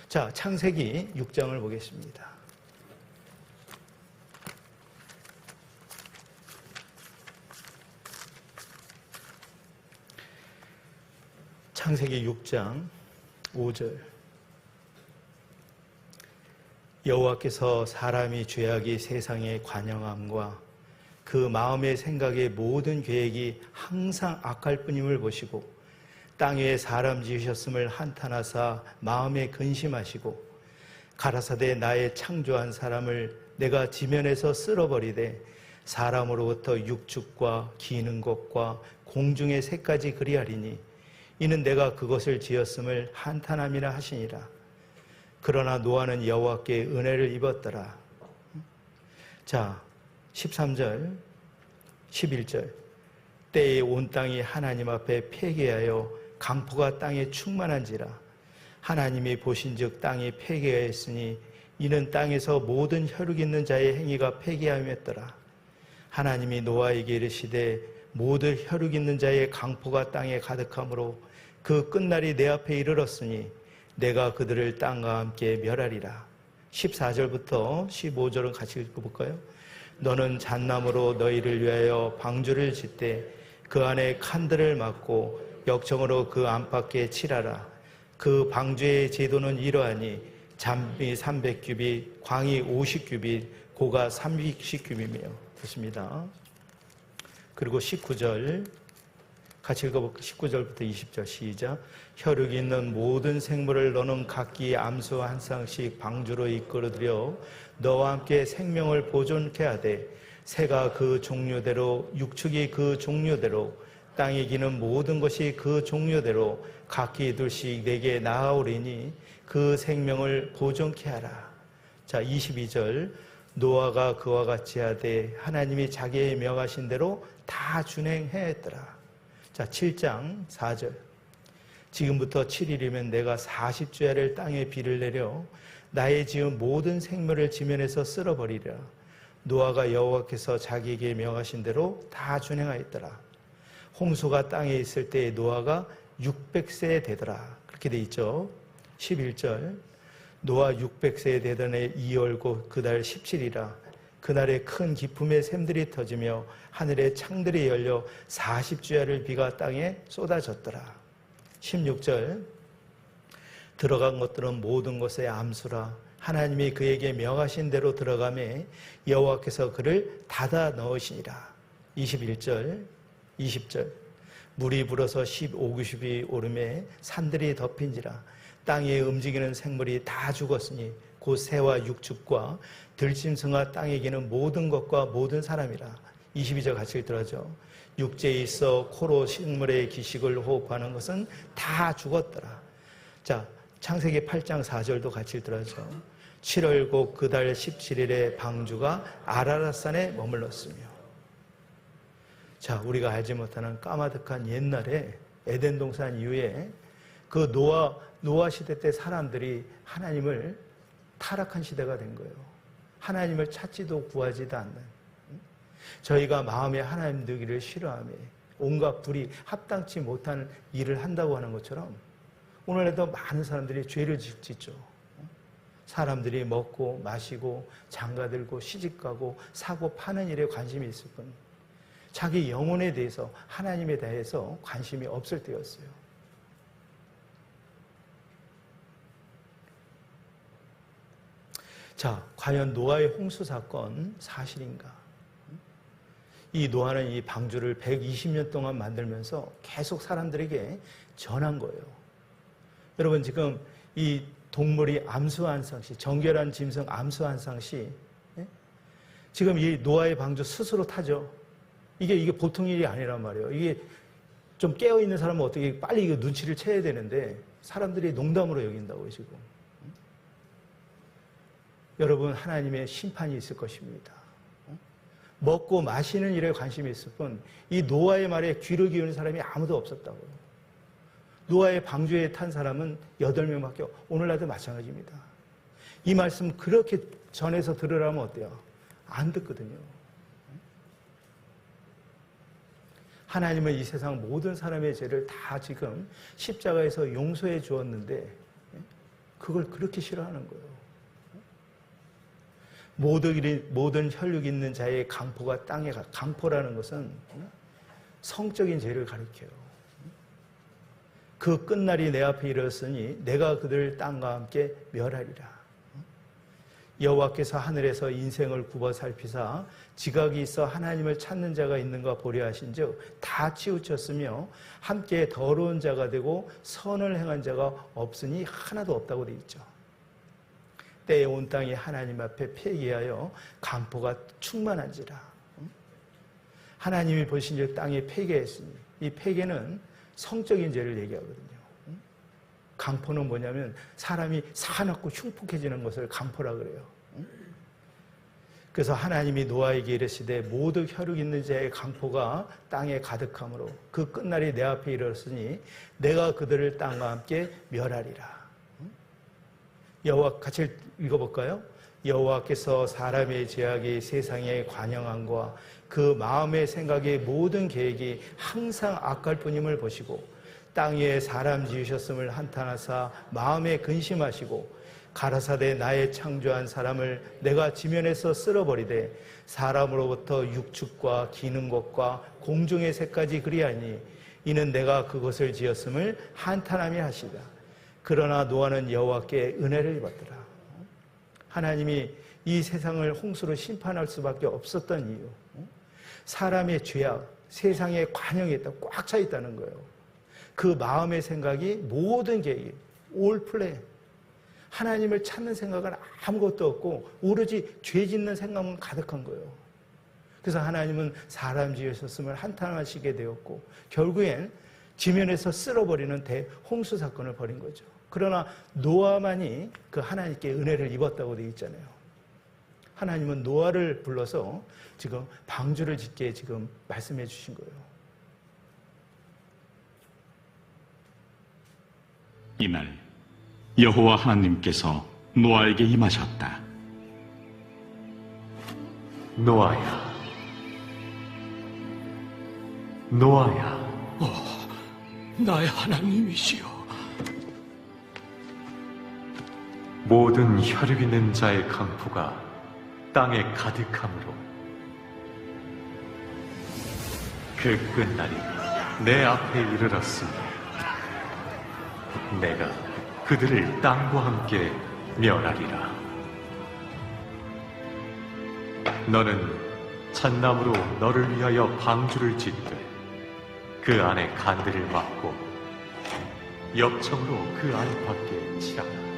자, 창세기 6장을 보겠습니다. 창세기 6장 5절. 여호와께서 사람이 죄악이 세상에 관영함과 그 마음의 생각의 모든 계획이 항상 악할 뿐임을 보시고 땅 위에 사람 지으셨음을 한탄하사 마음에 근심하시고 가라사대 나의 창조한 사람을 내가 지면에서 쓸어버리되 사람으로부터 육축과 기는 것과 공중의 새까지 그리하리니 이는 내가 그것을 지었음을 한탄함이라 하시니라. 그러나 노아는 여호와께 은혜를 입었더라. 자, 13절, 11절. 때에 온 땅이 하나님 앞에 폐괴하여 강포가 땅에 충만한지라. 하나님이 보신즉 땅이 폐괴하였으니 이는 땅에서 모든 혈육 있는 자의 행위가 폐괴하였더라. 하나님이 노아에게 이르시되 모든 혈육 있는 자의 강포가 땅에 가득하므로 그 끝날이 내 앞에 이르렀으니 내가 그들을 땅과 함께 멸하리라. 14절부터 15절은 같이 읽어볼까요? 너는 잣나무로 너희를 위하여 방주를 짓되 그 안에 칸들을 막고 역청으로 그 안팎에 칠하라. 그 방주의 제도는 이러하니 잠이 300규빗, 광이 50규빗, 고가 30규빗이며 됐습니다. 그리고 19절 같이 읽어볼까요? 19절부터 20절 시작. 혈육이 있는 모든 생물을 너는 각기 암수 한 쌍씩 방주로 이끌어들여 너와 함께 생명을 보존케 하되 새가 그 종류대로 육축이 그 종류대로 땅에 기는 모든 것이 그 종류대로 각기 둘씩 내게 나아오리니 그 생명을 보존케 하라. 자, 22절. 노아가 그와 같이 하되 하나님이 자기의 명하신 대로 다 준행하였더라. 자, 7장 4절. 지금부터 7일이면 내가 40주야를 땅에 비를 내려 나의 지은 모든 생물을 지면에서 쓸어버리리라. 노아가 여호와께서 자기에게 명하신 대로 다 준행하였더라. 홍수가 땅에 있을 때에 노아가 600세 되더라. 그렇게 돼 있죠. 11절. 노아 600세 되던 해 2월고 그달 17이라. 그날에 큰 기품의 샘들이 터지며 하늘의 창들이 열려 40주야를 비가 땅에 쏟아졌더라. 16절. 들어간 것들은 모든 것의 암수라. 하나님이 그에게 명하신 대로 들어가매 여호와께서 그를 닫아 넣으시니라. 21절, 20절. 물이 불어서 15규빗이 오르매 산들이 덮인지라. 땅에 움직이는 생물이 다 죽었으니 곧 새와 육축과 들짐승과 땅에 기는 모든 것과 모든 사람이라. 22절 같이 읽더라죠. 육지에 있어 코로 식물의 기식을 호흡하는 것은 다 죽었더라. 자, 창세기 8장 4절도 같이 읽더라죠. 7월고 그달 17일에 방주가 아라랏산에 머물렀으며. 자, 우리가 알지 못하는 까마득한 옛날에 에덴 동산 이후에 그 노아 시대 때 사람들이 하나님을 타락한 시대가 된 거예요. 하나님을 찾지도 구하지도 않는. 저희가 마음에 하나님 되기를 싫어하며 온갖 불이 합당치 못한 일을 한다고 하는 것처럼 오늘에도 많은 사람들이 죄를 짓죠. 사람들이 먹고 마시고 장가들고 시집가고 사고 파는 일에 관심이 있을 뿐 자기 영혼에 대해서 하나님에 대해서 관심이 없을 때였어요. 자, 과연 노아의 홍수 사건 사실인가? 이 노아는 이 방주를 120년 동안 만들면서 계속 사람들에게 전한 거예요. 여러분, 지금 이 동물이 암수 한 쌍씩, 정결한 짐승 암수 한 쌍씩, 지금 이 노아의 방주 스스로 타죠. 이게 보통 일이 아니란 말이에요. 이게 좀 깨어있는 사람은 어떻게 빨리 이거 눈치를 채야 되는데 사람들이 농담으로 여긴다고요, 지금. 여러분, 하나님의 심판이 있을 것입니다. 먹고 마시는 일에 관심이 있을 뿐, 이 노아의 말에 귀를 기울이는 사람이 아무도 없었다고요. 노아의 방주에 탄 사람은 8명밖에, 오늘날도 마찬가지입니다. 이 말씀 그렇게 전해서 들으라면 어때요? 안 듣거든요. 하나님은 이 세상 모든 사람의 죄를 다 지금 십자가에서 용서해 주었는데 그걸 그렇게 싫어하는 거예요. 모든 혈육 있는 자의 강포가 땅에 강포라는 것은 성적인 죄를 가리켜요. 그 끝날이 내 앞에 이르렀으니 내가 그들을 땅과 함께 멸하리라. 여호와께서 하늘에서 인생을 굽어 살피사 지각이 있어 하나님을 찾는 자가 있는가 보려 하신즉 다 치우쳤으며 함께 더러운 자가 되고 선을 행한 자가 없으니 하나도 없다고 되어 있죠. 때에 온 땅이 하나님 앞에 폐기하여 강포가 충만한지라. 하나님이 보신즉 땅이 폐기했으니 이 폐기는 성적인 죄를 얘기하거든요. 강포는 뭐냐면 사람이 사납고 흉폭해지는 것을 강포라 그래요. 그래서 하나님이 노아에게 이르시되 모두 혈육 있는 자의 강포가 땅에 가득함으로 그 끝날이 내 앞에 이르렀으니 내가 그들을 땅과 함께 멸하리라. 여호와 같이 읽어볼까요? 여호와께서 사람의 죄악이 세상에 관영함과 그 마음의 생각의 모든 계획이 항상 악할 뿐임을 보시고 땅 위에 사람 지으셨음을 한탄하사 마음에 근심하시고 가라사대 나의 창조한 사람을 내가 지면에서 쓸어버리되 사람으로부터 육축과 기는 것과 공중의 새까지 그리하니 이는 내가 그것을 지었음을 한탄하며 하시다. 그러나 노아는 여호와께 은혜를 입었더라. 하나님이 이 세상을 홍수로 심판할 수밖에 없었던 이유, 사람의 죄악, 세상에 관영이 있다, 꽉 차 있다는 거예요. 그 마음의 생각이 모든 계획이 올 플랜, 하나님을 찾는 생각은 아무것도 없고 오로지 죄 짓는 생각만 가득한 거예요. 그래서 하나님은 사람 지으셨음을 한탄하시게 되었고 결국엔 지면에서 쓸어버리는 대홍수 사건을 벌인 거죠. 그러나 노아만이 그 하나님께 은혜를 입었다고 되어 있잖아요. 하나님은 노아를 불러서 지금 방주를 짓게 지금 말씀해 주신 거예요. 이날 여호와 하나님께서 노아에게 임하셨다. 노아야, 노아야. 나의 하나님이시여. 모든 혈육 있는 자의 강포가 땅에 가득함으로 그 끝날이 내 앞에 이르렀으니 내가 그들을 땅과 함께 멸하리라. 너는 잣나무로 너를 위하여 방주를 짓되 그 안에 간들을 막고 엽청으로 그 안팎에 칠하라.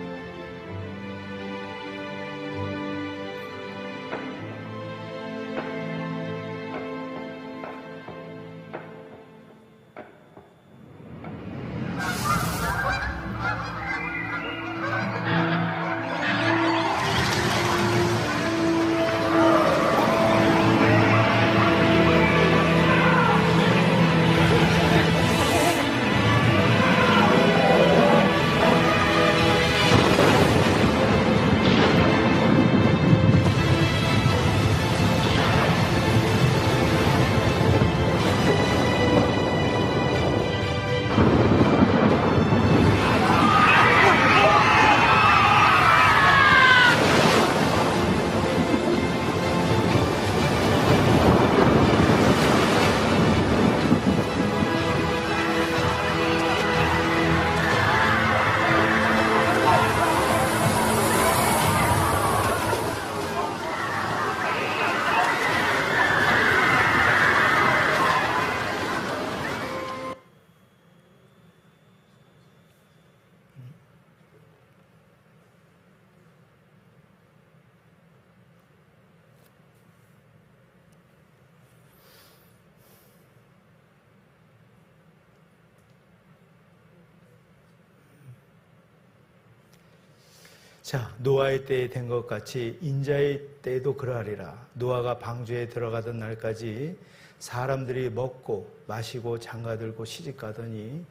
자, 노아의 때에 된 것 같이 인자의 때에도 그러하리라. 노아가 방주에 들어가던 날까지 사람들이 먹고 마시고 장가들고 시집가더니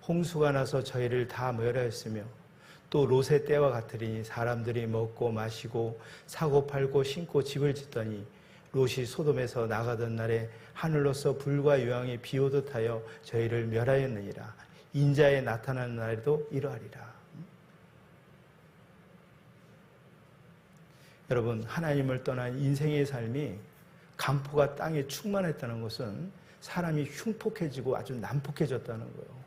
홍수가 나서 저희를 다 멸하였으며 또 롯의 때와 같으리니 사람들이 먹고 마시고 사고 팔고 신고 집을 짓더니 롯이 소돔에서 나가던 날에 하늘로서 불과 유황이 비오듯 하여 저희를 멸하였느니라. 인자에 나타나는 날에도 이러하리라. 여러분, 하나님을 떠난 인생의 삶이 강포가 땅에 충만했다는 것은 사람이 흉폭해지고 아주 난폭해졌다는 거예요.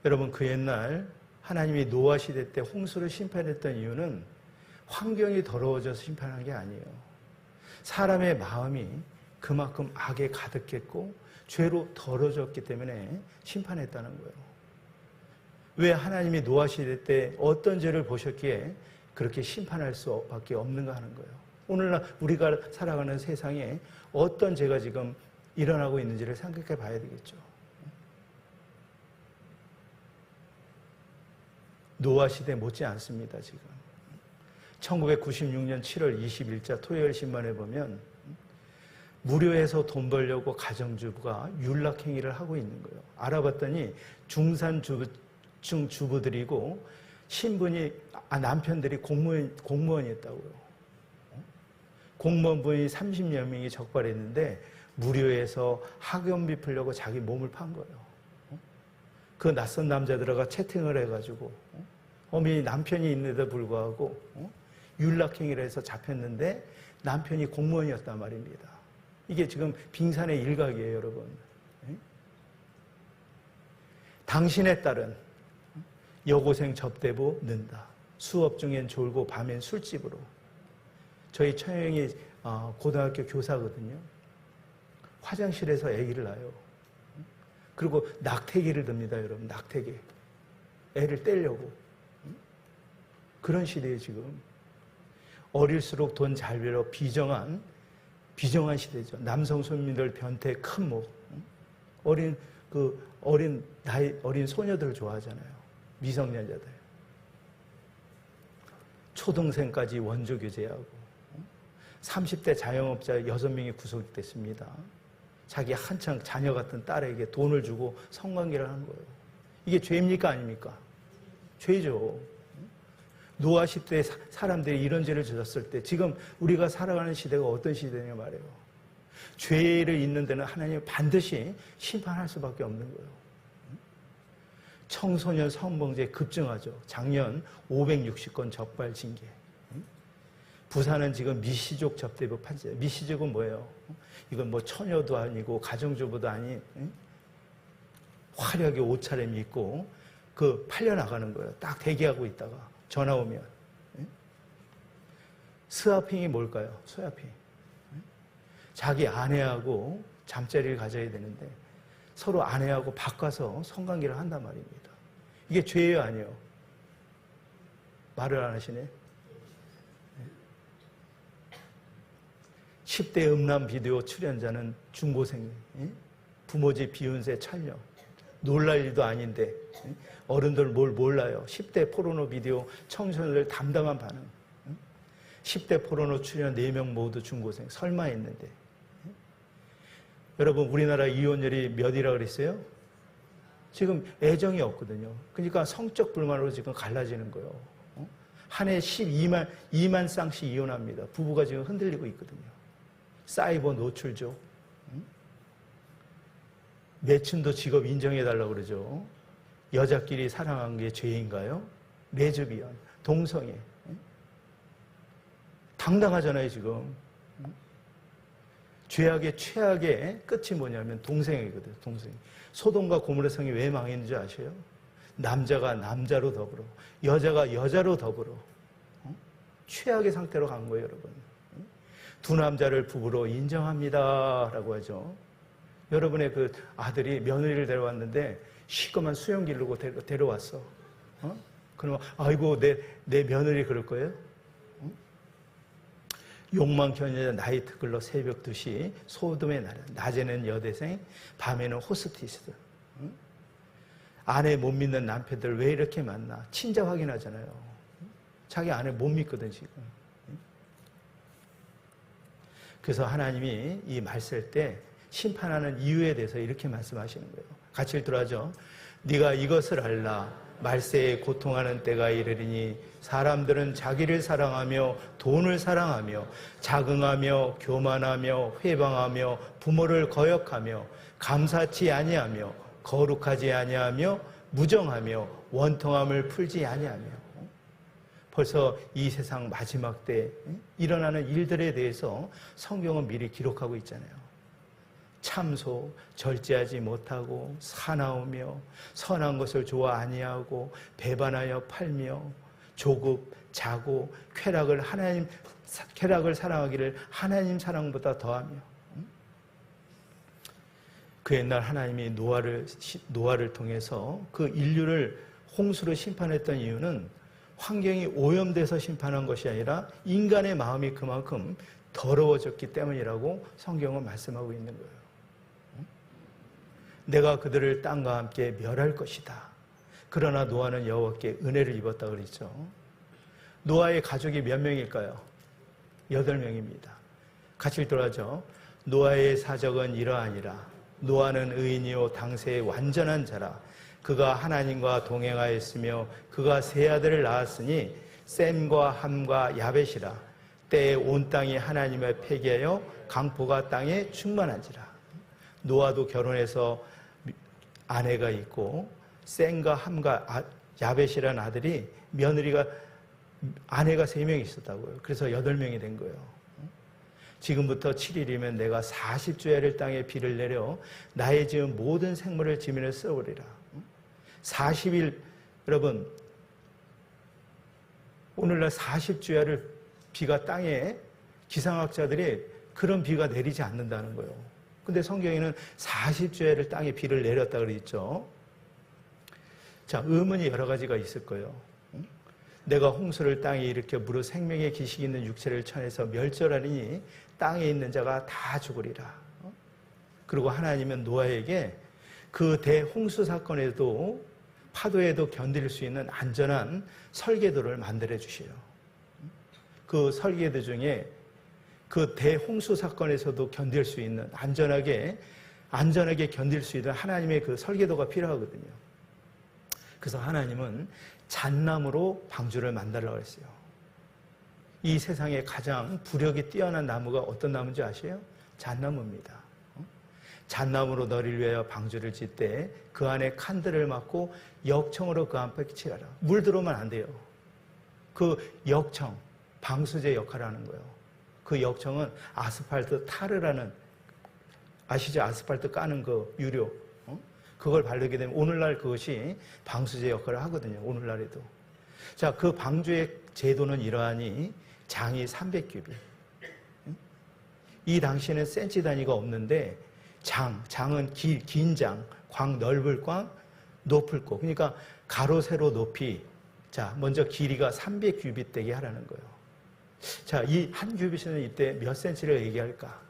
여러분, 그 옛날 하나님이 노아 시대 때 홍수를 심판했던 이유는 환경이 더러워져서 심판한 게 아니에요. 사람의 마음이 그만큼 악에 가득했고 죄로 더러워졌기 때문에 심판했다는 거예요. 왜 하나님이 노아 시대 때 어떤 죄를 보셨기에 그렇게 심판할 수밖에 없는가 하는 거예요. 오늘날 우리가 살아가는 세상에 어떤 죄가 지금 일어나고 있는지를 생각해 봐야 되겠죠. 노아 시대 못지 않습니다, 지금. 1996년 7월 20일자 토요일 신문에 보면 무료해서 돈 벌려고 가정주부가 윤락행위를 하고 있는 거예요. 알아봤더니 중산층 주부들이고 신분이 남편들이 공무원이었다고요. 공무원분이 30여 명이 적발했는데 무료해서 학연비 풀려고 자기 몸을 판 거예요. 그 낯선 남자들과 채팅을 해가지고 어머니 남편이 있는데도 불구하고 윤락행위를 해서 잡혔는데 남편이 공무원이었단 말입니다. 이게 지금 빙산의 일각이에요, 여러분. 당신의 딸은 여고생 접대부 는다. 수업 중엔 졸고 밤엔 술집으로. 저희 처형이 고등학교 교사거든요. 화장실에서 아기를 낳아요. 그리고 낙태기를 듭니다, 여러분. 낙태기. 애를 떼려고. 그런 시대에 지금 어릴수록 돈 잘 벌어 비정한 시대죠. 남성 손님들 변태 큰 목. 어린 소녀들 좋아하잖아요. 미성년자들. 초등생까지 원조 규제하고 30대 자영업자 6명이 구속됐습니다. 자기 한창 자녀 같은 딸에게 돈을 주고 성관계를 한 거예요. 이게 죄입니까 아닙니까? 죄죠. 노아 시대에 사람들이 이런 죄를 졌을 때 지금 우리가 살아가는 시대가 어떤 시대냐 말이에요. 죄를 있는 데는 하나님이 반드시 심판할 수밖에 없는 거예요. 청소년 성범죄 급증하죠. 작년 560건 적발 징계. 부산은 지금 미시족 접대부 판재. 미시족은 뭐예요? 이건 뭐 처녀도 아니고 가정주부도 아닌 화려하게 옷차림이 있고 팔려나가는 거예요. 딱 대기하고 있다가 전화 오면. 스와핑이 뭘까요? 스와핑. 자기 아내하고 잠자리를 가져야 되는데 서로 아내하고 바꿔서 성관계를 한단 말입니다. 이게 죄예요, 아니에요? 말을 안 하시네. 10대 음란 비디오 출연자는 중고생, 부모 집 비운세 촬영. 놀랄 일도 아닌데 어른들 뭘 몰라요. 10대 포르노 비디오 청소년들 담담한 반응. 10대 포르노 출연 4명 모두 중고생. 설마 했는데. 여러분, 우리나라 이혼율이 몇이라 그랬어요? 지금 애정이 없거든요. 그러니까 성적 불만으로 지금 갈라지는 거예요. 한 해 2만 쌍씩 이혼합니다. 부부가 지금 흔들리고 있거든요. 사이버 노출죠. 매춘도 직업 인정해달라고 그러죠. 여자끼리 사랑한 게 죄인가요? 레즈비언, 동성애. 당당하잖아요, 지금. 죄악의 최악의 끝이 뭐냐면 동성애거든요, 동성애. 소돔과 고모라 성이 왜 망했는지 아세요? 남자가 남자로 더불어, 여자가 여자로 더불어. 최악의 상태로 간 거예요, 여러분. 두 남자를 부부로 인정합니다. 라고 하죠. 여러분의 그 아들이 며느리를 데려왔는데 시커먼 수염 기르고 데려왔어. 그러면 아이고 내 며느리 그럴 거예요? 욕망 견여자 나이트 클럽 새벽 2시 소돔의 나라. 낮에는 여대생, 밤에는 호스티스. 아내 못 믿는 남편들 왜 이렇게 많나? 친자 확인하잖아요. 자기 아내 못 믿거든 지금. 그래서 하나님이 이 말 쓸 때 심판하는 이유에 대해서 이렇게 말씀하시는 거예요. 같이 읽도록 하죠. 네가 이것을 알라. 말세에 고통하는 때가 이르리니 사람들은 자기를 사랑하며 돈을 사랑하며 자긍하며 교만하며 회방하며 부모를 거역하며 감사치 아니하며 거룩하지 아니하며 무정하며 원통함을 풀지 아니하며. 벌써 이 세상 마지막 때 일어나는 일들에 대해서 성경은 미리 기록하고 있잖아요. 참소, 절제하지 못하고 사나우며 선한 것을 좋아 아니하고 배반하여 팔며 조급, 자고 쾌락을 사랑하기를 하나님 사랑보다 더하며. 그 옛날 하나님이 노아를 통해서 그 인류를 홍수로 심판했던 이유는 환경이 오염돼서 심판한 것이 아니라 인간의 마음이 그만큼 더러워졌기 때문이라고 성경은 말씀하고 있는 거예요. 내가 그들을 땅과 함께 멸할 것이다. 그러나 노아는 여호와께 은혜를 입었다 그랬죠. 노아의 가족이 몇 명일까요? 8명입니다. 같이 읽도록 하죠. 노아의 사적은 이러하니라. 노아는 의인이요 당세의 완전한 자라. 그가 하나님과 동행하였으며 그가 세 아들을 낳았으니 셈과 함과 야벳이라. 때에 온 땅이 하나님을 폐기하여 강포가 땅에 충만한지라. 노아도 결혼해서 아내가 있고 셈과 함과 야벳이라는 아들이 아내가 3명이 있었다고요. 그래서 8명이 된 거예요. 지금부터 7일이면 내가 40주야를 땅에 비를 내려 나의 지은 모든 생물을 지면에 썰어버리라. 40일, 여러분, 오늘날 40주야를 비가 땅에 기상학자들이 그런 비가 내리지 않는다는 거예요. 근데 성경에는 40주야를 땅에 비를 내렸다 그랬죠. 자, 의문이 여러 가지가 있을 거예요. 내가 홍수를 땅에 일으켜 무릇 생명의 기식이 있는 육체를 쳐내서 멸절하리니 땅에 있는 자가 다 죽으리라. 그리고 하나님은 노아에게 그 대홍수 사건에도 파도에도 견딜 수 있는 안전한 설계도를 만들어 주셔요. 그 설계도 중에 그 대홍수 사건에서도 견딜 수 있는 안전하게 견딜 수 있는 하나님의 그 설계도가 필요하거든요. 그래서 하나님은 잣나무로 방주를 만들라고 했어요. 이 세상에 가장 부력이 뛰어난 나무가 어떤 나무인지 아세요? 잣나무입니다. 잣나무로 너를 위하여 방주를 짓되 그 안에 칸들을 막고 역청으로 그 안팎에 칠하라. 물 들어오면 안 돼요. 그 역청, 방수제 역할을 하는 거예요. 그 역청은 아스팔트 타르라는, 아시죠? 아스팔트 까는 그 유료. 그걸 바르게 되면 오늘날 그것이 방수제 역할을 하거든요. 오늘날에도. 자, 그 방주의 제도는 이러하니 장이 300규빗. 이 당시에는 센치 단위가 없는데 장은 긴 장, 광 넓을 광, 높을 고. 그러니까 가로 세로 높이. 자, 먼저 길이가 300규빗 되게 하라는 거예요. 자, 이 한 규빗은 이때 몇 센치를 얘기할까?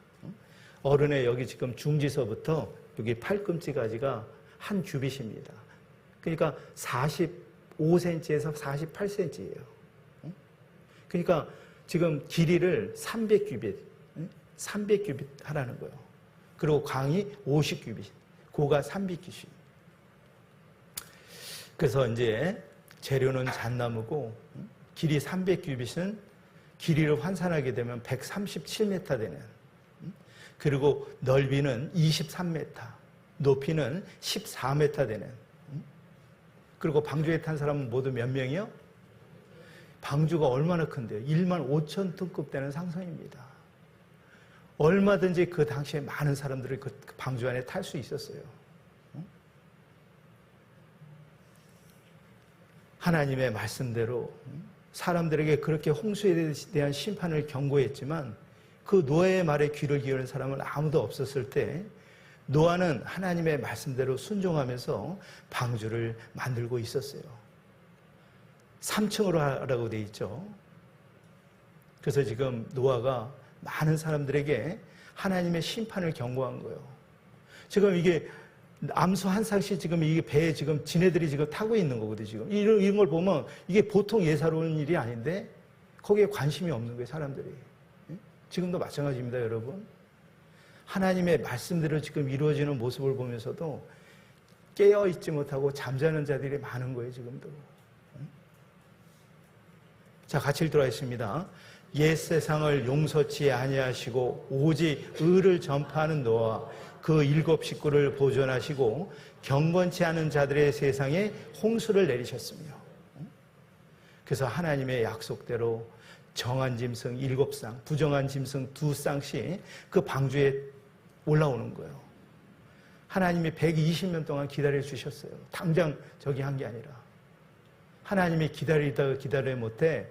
어른의 여기 지금 중지서부터 여기 팔꿈치까지가 한 규빗입니다. 그러니까 45cm에서 48cm예요. 그러니까 지금 길이를 300규빗 하라는 거예요. 그리고 광이 50규빗, 고가 300규빗. 그래서 이제 재료는 잣나무고 길이 300규빗은 길이를 환산하게 되면 137m 되는, 그리고 넓이는 23m, 높이는 14m 되는. 그리고 방주에 탄 사람은 모두 몇 명이요? 방주가 얼마나 큰데요? 1만 5천 톤급 되는 상선입니다. 얼마든지 그 당시에 많은 사람들이 그 방주 안에 탈 수 있었어요. 하나님의 말씀대로 사람들에게 그렇게 홍수에 대한 심판을 경고했지만 그 노아의 말에 귀를 기울인 사람은 아무도 없었을 때 노아는 하나님의 말씀대로 순종하면서 방주를 만들고 있었어요. 3층으로 하라고 돼 있죠. 그래서 지금 노아가 많은 사람들에게 하나님의 심판을 경고한 거예요. 지금 이게 암수 한 쌍씩 지금 이게 배에 지금 지네들이 지금 타고 있는 거거든요, 지금. 이런 걸 보면 이게 보통 예사로운 일이 아닌데 거기에 관심이 없는 거예요, 사람들이. 지금도 마찬가지입니다, 여러분. 하나님의 말씀대로 지금 이루어지는 모습을 보면서도 깨어있지 못하고 잠자는 자들이 많은 거예요, 지금도. 자, 같이 읽도록 하겠습니다. 옛 세상을 용서치 아니하시고 오직 의를 전파하는 노아와 그 7 식구를 보존하시고 경건치 않은 자들의 세상에 홍수를 내리셨으며, 그래서 하나님의 약속대로 정한 짐승 7쌍, 부정한 짐승 2쌍씩 그 방주에 올라오는 거예요. 하나님이 120년 동안 기다려 주셨어요. 당장 저기 한 게 아니라. 하나님이 기다리다가 기다려 못해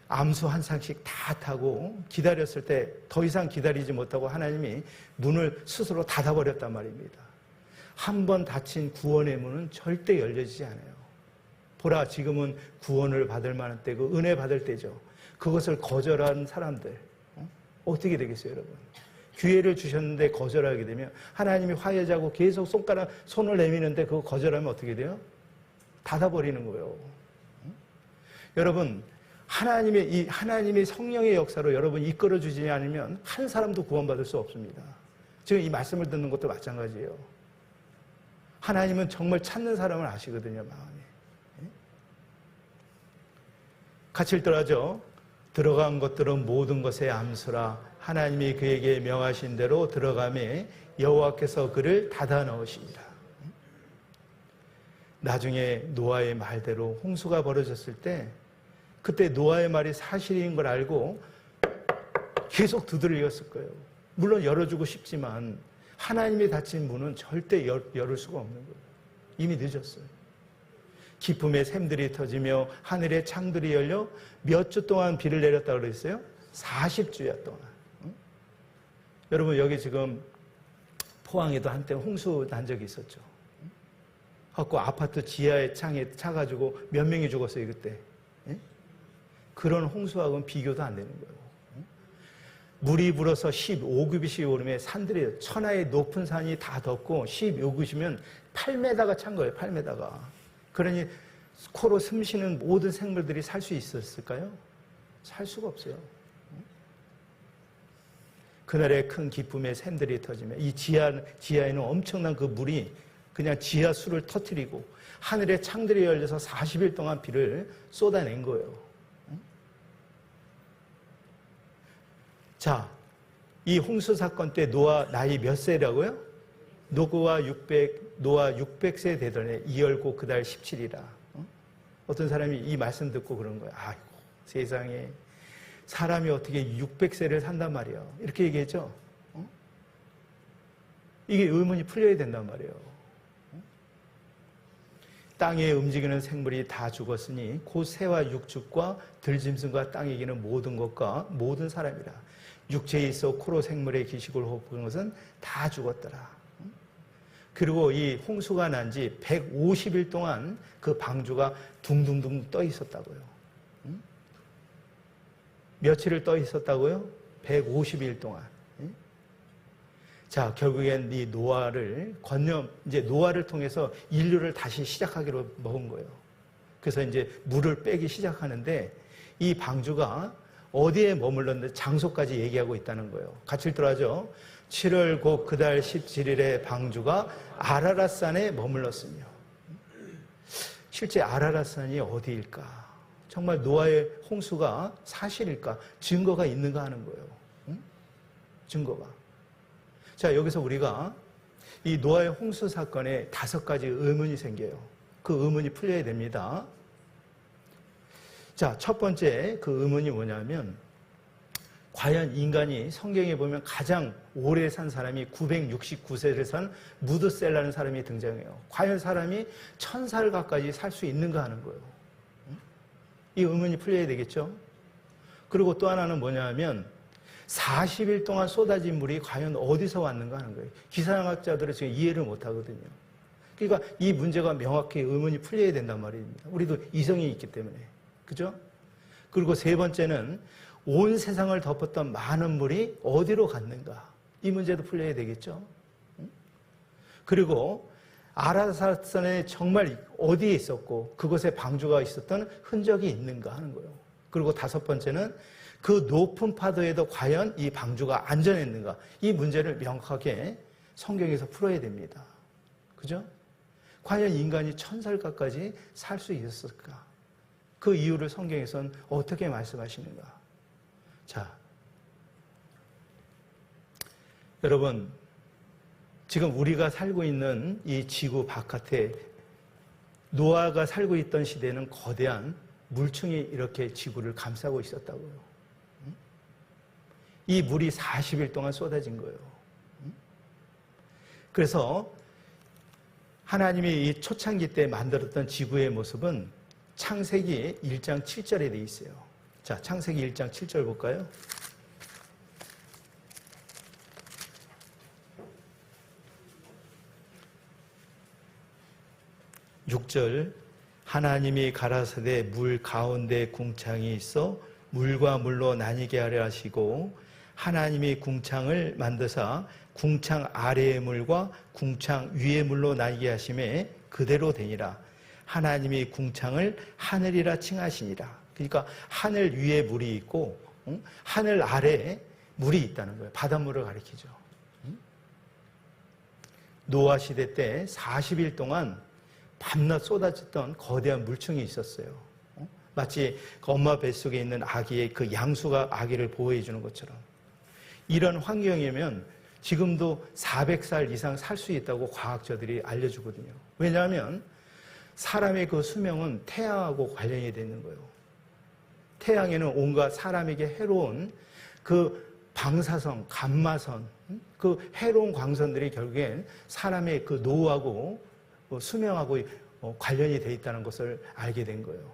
암수 한 쌍씩 다 타고 기다렸을 때 더 이상 기다리지 못하고 하나님이 문을 스스로 닫아버렸단 말입니다. 한 번 닫힌 구원의 문은 절대 열려지지 않아요. 보라, 지금은 구원을 받을 만한 때고 은혜 받을 때죠. 그것을 거절한 사람들 어떻게 되겠어요, 여러분? 기회를 주셨는데 거절하게 되면 하나님이 화해자고 계속 손을 내미는데 그거 거절하면 어떻게 돼요? 닫아버리는 거예요. 여러분, 하나님의 성령의 역사로 여러분 이끌어 주지 않으면 한 사람도 구원받을 수 없습니다. 지금 이 말씀을 듣는 것도 마찬가지예요. 하나님은 정말 찾는 사람을 아시거든요, 마음에. 같이 읽더라죠. 들어간 것들은 모든 것의 암수라 하나님이 그에게 명하신 대로 들어가매 여호와께서 그를 닫아 넣으시니라. 나중에 노아의 말대로 홍수가 벌어졌을 때 그때 노아의 말이 사실인 걸 알고 계속 두드렸을 거예요. 물론 열어주고 싶지만 하나님이 닫힌 문은 절대 열을 수가 없는 거예요. 이미 늦었어요. 기쁨의 샘들이 터지며 하늘의 창들이 열려 몇 주 동안 비를 내렸다고 그랬어요? 40주야 동안. 여러분, 여기 지금 포항에도 한때 홍수 난 적이 있었죠. 갖고 아파트 지하의 창에 차가지고 몇 명이 죽었어요, 그때. 그런 홍수하고는 비교도 안 되는 거예요. 물이 불어서 15급이 오르면 산들이 천하의 높은 산이 다 덮고 15급이면 8m가 찬 거예요, 8m가. 그러니 코로 숨쉬는 모든 생물들이 살 수 있었을까요? 살 수가 없어요. 그날에 큰 기쁨의 샘들이 터지며 이 지하에는 엄청난 그 물이 그냥 지하수를 터뜨리고 하늘의 창들이 열려서 40일 동안 비를 쏟아낸 거예요. 자, 이 홍수 사건 때 노아 나이 몇 세라고요? 노아 600세 되더니 이열고 그달 17이라. 어떤 사람이 이 말씀 듣고 그런 거예요. 아이고, 세상에 사람이 어떻게 600세를 산단 말이에요. 이렇게 얘기했죠. 이게 의문이 풀려야 된단 말이에요. 땅에 움직이는 생물이 다 죽었으니 곧 새와 육축과 들짐승과 땅에 기는 모든 것과 모든 사람이라. 육체에 있어 코로 생물의 기식을 호흡하는 것은 다 죽었더라. 그리고 이 홍수가 난 지 150일 동안 그 방주가 둥둥둥 떠 있었다고요. 며칠을 떠 있었다고요? 150일 동안. 자, 결국엔 이 노아를 이제 노아를 통해서 인류를 다시 시작하기로 먹은 거예요. 그래서 이제 물을 빼기 시작하는데 이 방주가 어디에 머물렀는데 장소까지 얘기하고 있다는 거예요. 같이 읽더라죠. 7월 곧 그달 17일에 방주가 아라랏산에 머물렀으며. 실제 아라랏산이 어디일까? 정말 노아의 홍수가 사실일까? 증거가 있는가 하는 거예요. 증거가. 자, 여기서 우리가 이 노아의 홍수 사건에 5가지 의문이 생겨요. 그 의문이 풀려야 됩니다. 자, 첫 번째 그 의문이 뭐냐면, 과연 인간이 성경에 보면 가장 오래 산 사람이 969세를 산 무드셀라는 사람이 등장해요. 과연 사람이 1000살 가까이 살 수 있는가 하는 거예요. 이 의문이 풀려야 되겠죠. 그리고 또 하나는 뭐냐면 40일 동안 쏟아진 물이 과연 어디서 왔는가 하는 거예요. 기상학자들은 지금 이해를 못 하거든요. 그러니까 이 문제가 명확히 의문이 풀려야 된단 말입니다. 우리도 이성이 있기 때문에. 그죠? 그리고 세 번째는 온 세상을 덮었던 많은 물이 어디로 갔는가. 이 문제도 풀려야 되겠죠. 그리고 아라사산에 정말 어디에 있었고 그곳에 방주가 있었던 흔적이 있는가 하는 거예요. 그리고 5번째는 그 높은 파도에도 과연 이 방주가 안전했는가, 이 문제를 명확하게 성경에서 풀어야 됩니다. 그죠? 과연 인간이 1000살까지 살 수 있었을까? 그 이유를 성경에서는 어떻게 말씀하시는가? 자, 여러분, 지금 우리가 살고 있는 이 지구 바깥에 노아가 살고 있던 시대는 거대한 물층이 이렇게 지구를 감싸고 있었다고요. 이 물이 40일 동안 쏟아진 거예요. 그래서 하나님이 이 초창기 때 만들었던 지구의 모습은 창세기 1장 7절에 되어 있어요. 자, 창세기 1장 7절 볼까요? (6절) 하나님이 가라사대 물 가운데 궁창이 있어 물과 물로 나뉘게 하려 하시고 하나님이 궁창을 만드사 궁창 아래의 물과 궁창 위의 물로 나뉘게 하심에 그대로 되니라. 하나님이 궁창을 하늘이라 칭하시니라. 그러니까 하늘 위에 물이 있고 하늘 아래에 물이 있다는 거예요. 바닷물을 가리키죠. 노아 시대 때 40일 동안 밤낮 쏟아졌던 거대한 물층이 있었어요. 마치 그 엄마 뱃속에 있는 아기의 그 양수가 아기를 보호해 주는 것처럼. 이런 환경이면 지금도 400살 이상 살 수 있다고 과학자들이 알려주거든요. 왜냐하면 사람의 그 수명은 태양하고 관련이 되는 거예요. 태양에는 온갖 사람에게 해로운 그 방사선, 감마선, 그 해로운 광선들이 결국엔 사람의 그 노후하고 수명하고 관련이 돼 있다는 것을 알게 된 거예요.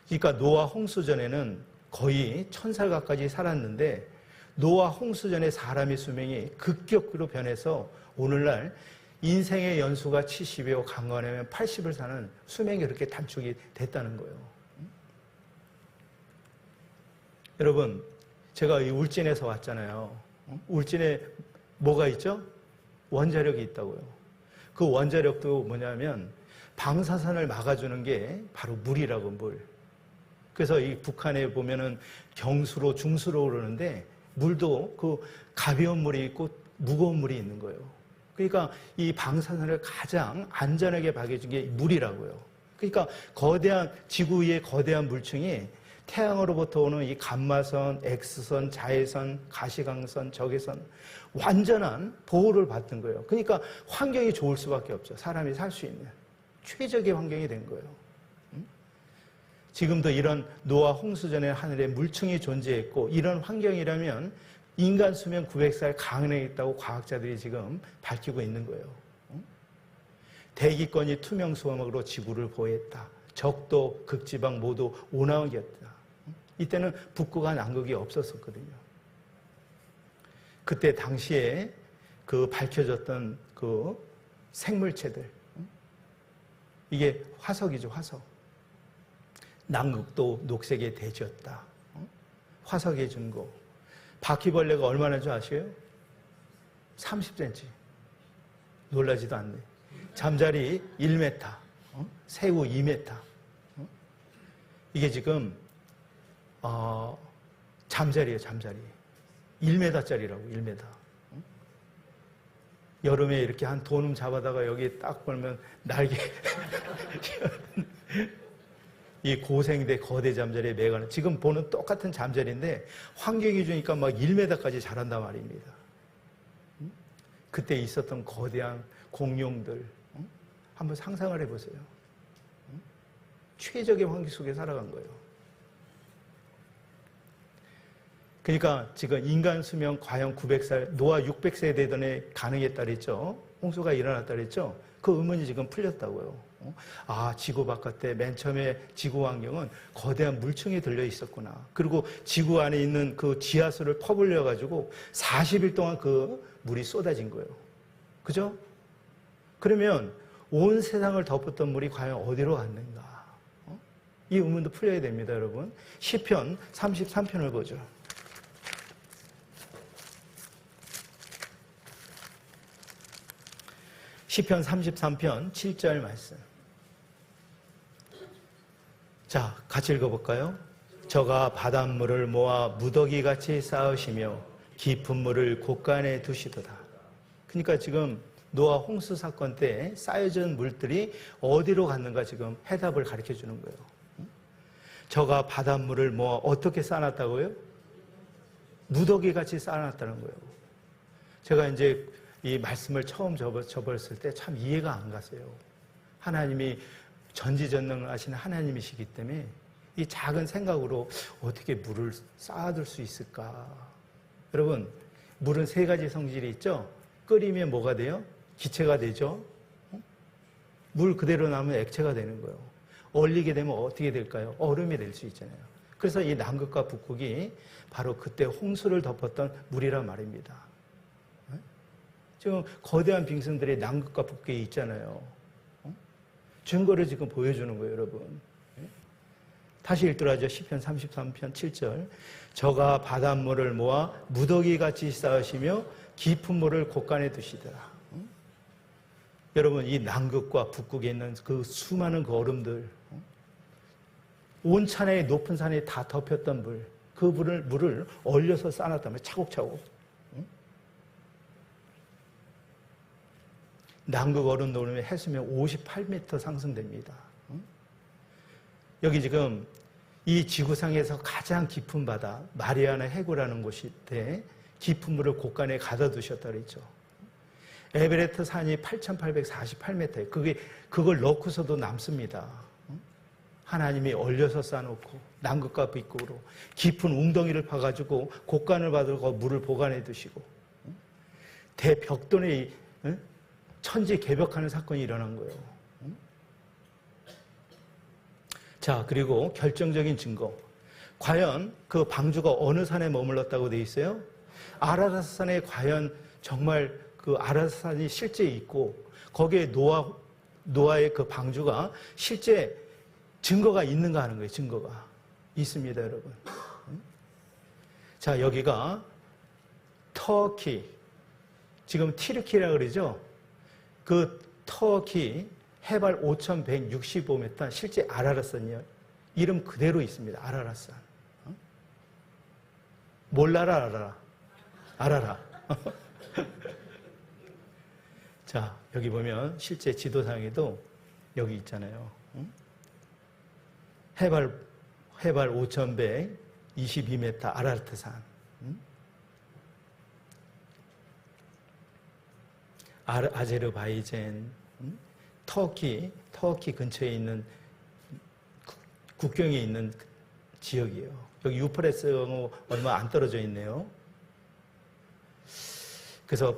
그러니까 노아 홍수 전에는 거의 1000살 가까이 살았는데 노아 홍수 전에 사람의 수명이 급격으로 변해서 오늘날 인생의 연수가 70이고 강건하면 80을 사는 수명이 그렇게 단축이 됐다는 거예요. 여러분, 제가 이 울진에서 왔잖아요. 울진에 뭐가 있죠? 원자력이 있다고요. 그 원자력도 뭐냐면 방사선을 막아주는 게 바로 물이라고, 물. 그래서 이 북한에 보면은 경수로 중수로 그러는데 물도 그 가벼운 물이 있고 무거운 물이 있는 거예요. 그러니까 이 방사선을 가장 안전하게 박여준 게 물이라고요. 그러니까 거대한 지구 위의 거대한 물층이 태양으로부터 오는 이 감마선, X선, 자외선, 가시광선, 적외선 완전한 보호를 받는 거예요. 그러니까 환경이 좋을 수밖에 없죠. 사람이 살 수 있는 최적의 환경이 된 거예요. 지금도 이런 노아 홍수 전에 하늘에 물층이 존재했고 이런 환경이라면 인간 수명 900살 가능했다고 과학자들이 지금 밝히고 있는 거예요. 대기권이 투명 수화막으로 지구를 보호했다. 적도, 극지방 모두 온화하겠다. 이때는 북극과 남극이 없었었거든요. 그때 당시에 그 밝혀졌던 그 생물체들, 이게 화석이죠, 화석. 남극도 녹색의 대지였다. 화석의 증거. 바퀴벌레가 얼마나 줄 아세요? 30cm. 놀라지도 않네. 잠자리 1m, 새우 2m. 이게 지금 잠자리예요, 잠자리. 1m짜리라고, 1m. 여름에 이렇게 한 도놈 잡아다가 여기 딱 걸면 날개. 이 고생대 거대 잠자리의 매가는 지금 보는 똑같은 잠자리인데 환경이 주니까 막 1m까지 자란단 말입니다. 그때 있었던 거대한 공룡들 한번 상상을 해보세요. 최적의 환경 속에 살아간 거예요. 그러니까 지금 인간 수명 과연 900살, 노아 600세 되던 가능했다 그랬죠. 홍수가 일어났다 그랬죠. 그 의문이 지금 풀렸다고요. 아, 지구 바깥에 맨 처음에 지구 환경은 거대한 물층이 들려 있었구나. 그리고 지구 안에 있는 그 지하수를 퍼불려 가지고 40일 동안 그 물이 쏟아진 거예요. 그죠? 그러면 온 세상을 덮었던 물이 과연 어디로 갔는가? 이 의문도 풀려야 됩니다, 여러분. 시편 33편을 보죠. 시편 33편 7절 말씀. 자, 같이 읽어볼까요? 저가 바닷물을 모아 무더기같이 쌓으시며 깊은 물을 곳간에 두시도다. 그러니까 지금 노아 홍수 사건 때 쌓여진 물들이 어디로 갔는가 지금 해답을 가르쳐 주는 거예요. 저가 바닷물을 모아 어떻게 쌓아놨다고요? 무더기같이 쌓아놨다는 거예요. 제가 이제 이 말씀을 처음 접었을 때 참 이해가 안 갔어요. 하나님이 전지전능하신 하나님이시기 때문에 이 작은 생각으로 어떻게 물을 쌓아둘 수 있을까? 여러분, 물은 세 가지 성질이 있죠? 끓이면 뭐가 돼요? 기체가 되죠? 물 그대로 남으면 액체가 되는 거예요. 얼리게 되면 어떻게 될까요? 얼음이 될 수 있잖아요. 그래서 이 남극과 북극이 바로 그때 홍수를 덮었던 물이란 말입니다. 지금 거대한 빙산들이 남극과 북극에 있잖아요. 증거를 지금 보여주는 거예요, 여러분. 다시 읽더라죠. 시편 33편 7절. 저가 바닷물을 모아 무더기같이 쌓으시며 깊은 물을 곳간에 두시더라. 여러분, 이 남극과 북극에 있는 그 수많은 그 얼음들, 온 산의 높은 산에 다 덮였던 물, 그 물을 얼려서 쌓아놨다면 차곡차곡. 남극 얼음 녹으면 해수면 58m 상승됩니다. 여기 지금 이 지구상에서 가장 깊은 바다, 마리아나 해구라는 곳인데 깊은 물을 곳간에 가둬 두셨다 그랬죠. 에베레스트 산이 8,848m예요. 그걸 넣고서도 남습니다. 하나님이 얼려서 쌓아놓고 남극과 북극으로 깊은 웅덩이를 파가지고 곳간을 받고 물을 보관해 두시고 대벽돌이 천지 개벽하는 사건이 일어난 거예요. 자, 그리고 결정적인 증거. 과연 그 방주가 어느 산에 머물렀다고 되어 있어요? 아라랏산에 과연 정말 그 아라랏산이 실제 있고 거기에 노아의 그 방주가 실제 증거가 있는가 하는 거예요. 증거가 있습니다, 여러분. 자, 여기가 터키, 지금 티르키라고 그러죠. 그 터키 해발 5,165m 실제 아라랏산이요. 이름 그대로 있습니다. 아라랏산. 몰라라 알아라. 자, 여기 보면 실제 지도상에도 여기 있잖아요. 해발 5,122m 아라르트산. 아제르바이잔, 터키 근처에 있는 국경에 있는 지역이에요. 여기 유프레스하고 얼마 안 떨어져 있네요. 그래서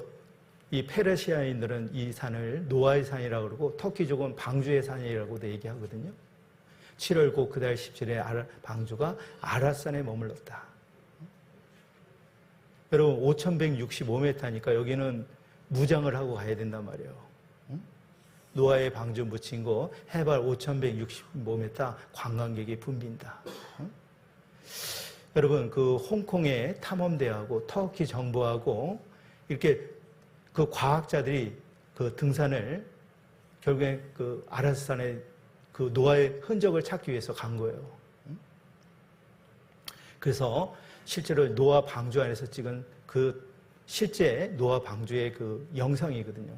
이 페르시아인들은 이 산을 노아의 산이라고 그러고 터키족은 방주의 산이라고도 얘기하거든요. 7월 9, 그달 17일에 방주가 아랏산에 머물렀다. 여러분 5,165m니까 여기는 무장을 하고 가야 된단 말이에요. 노아의 방주 묻힌 거 해발 5,165m 관광객이 붐빈다. 여러분 그 홍콩의 탐험대하고 터키 정부하고 이렇게 그 과학자들이 그 등산을 결국에 그 아라스산에 그 노아의 흔적을 찾기 위해서 간 거예요. 그래서 실제로 노아 방주 안에서 찍은 그 실제 노아 방주의 그 영상이거든요.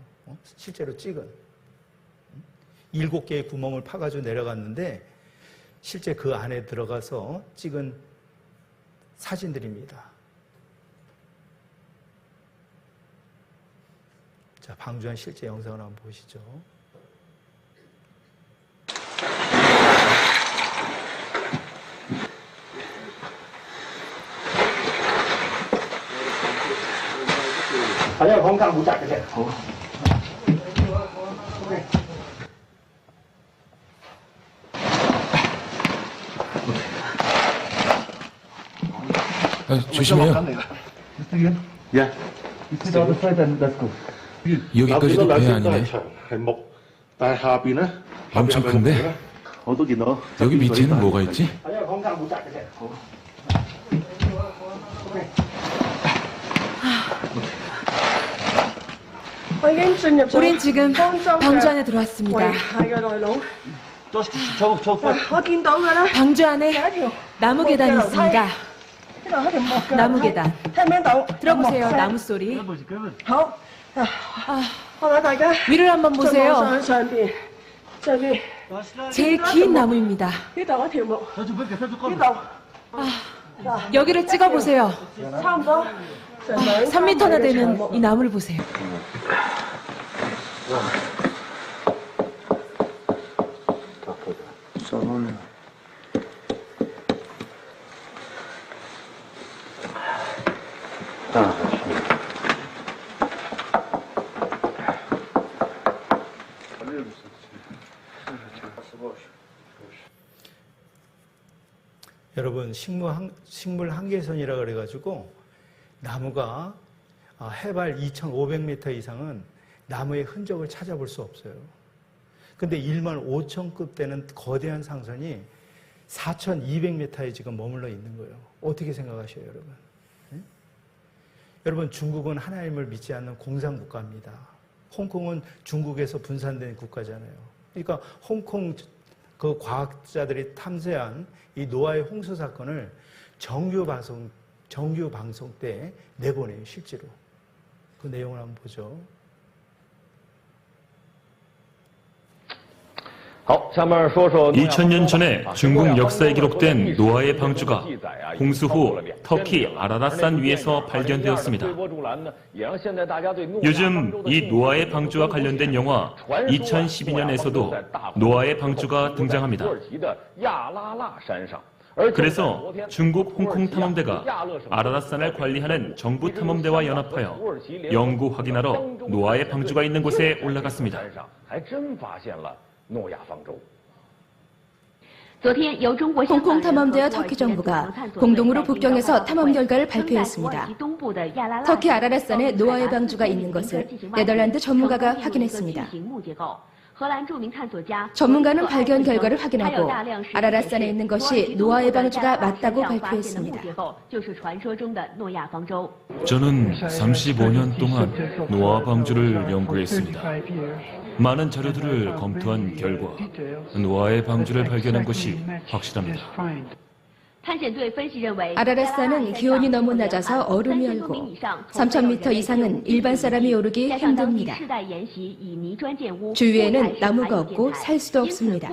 실제로 찍은 7개의 구멍을 파가지고 내려갔는데 실제 그 안에 들어가서 찍은 사진들입니다. 자, 방주한 실제 영상을 한번 보시죠. 아니요, 건강 못 잡으세요. 조심해요. 여기까지도 배 아니네. 엄청 큰데? 여기 밑에는 뭐가 있지? 아니요, 건강 못 잡으세요. 우린 지금 방주 안에 들어왔습니다. 방주 안에 나무 계단이 있습니다. 나무 계단. 들어보세요, 나무 소리. 위를 한번 보세요. 제일 긴 나무입니다. 여기를 찍어보세요. 3m나 되는 이 나무를 보세요. 여러분, 식물 한계선이라 그래가지고 나무가 해발 2,500m 이상은 나무의 흔적을 찾아볼 수 없어요. 근데 15,000급 되는 거대한 상선이 4,200m에 지금 머물러 있는 거예요. 어떻게 생각하셔요, 여러분? 네? 여러분, 중국은 하나님을 믿지 않는 공산국가입니다. 홍콩은 중국에서 분산된 국가잖아요. 그러니까 홍콩 그 과학자들이 탐사한 이 노아의 홍수 사건을 정규 방송 때 내보내요, 실제로. 그 내용을 한번 보죠. 2000년 전에 중국 역사에 기록된 노아의 방주가 홍수 후 터키 아라랏산 위에서 발견되었습니다. 요즘 이 노아의 방주와 관련된 영화 2012년에서도 노아의 방주가 등장합니다. 그래서 중국 홍콩 탐험대가 아라랏산을 관리하는 정부 탐험대와 연합하여 연구 확인하러 노아의 방주가 있는 곳에 올라갔습니다. 홍콩 탐험대와 터키 정부가 공동으로 북경에서 탐험 결과를 발표했습니다. 터키 아라랏산에 노아의 방주가 있는 것을 네덜란드 전문가가 확인했습니다. 전문가는 발견 결과를 확인하고 아라랏산에 있는 것이 노아의 방주가 맞다고 발표했습니다. 저는 35년 동안 노아 방주를 연구했습니다. 많은 자료들을 검토한 결과 노아의 방주를 발견한 것이 확실합니다. 아라랏산은 기온이 너무 낮아서 얼음이 얼고 3,000m 이상은 일반 사람이 오르기 힘듭니다. 주위에는 나무가 없고 살 수도 없습니다.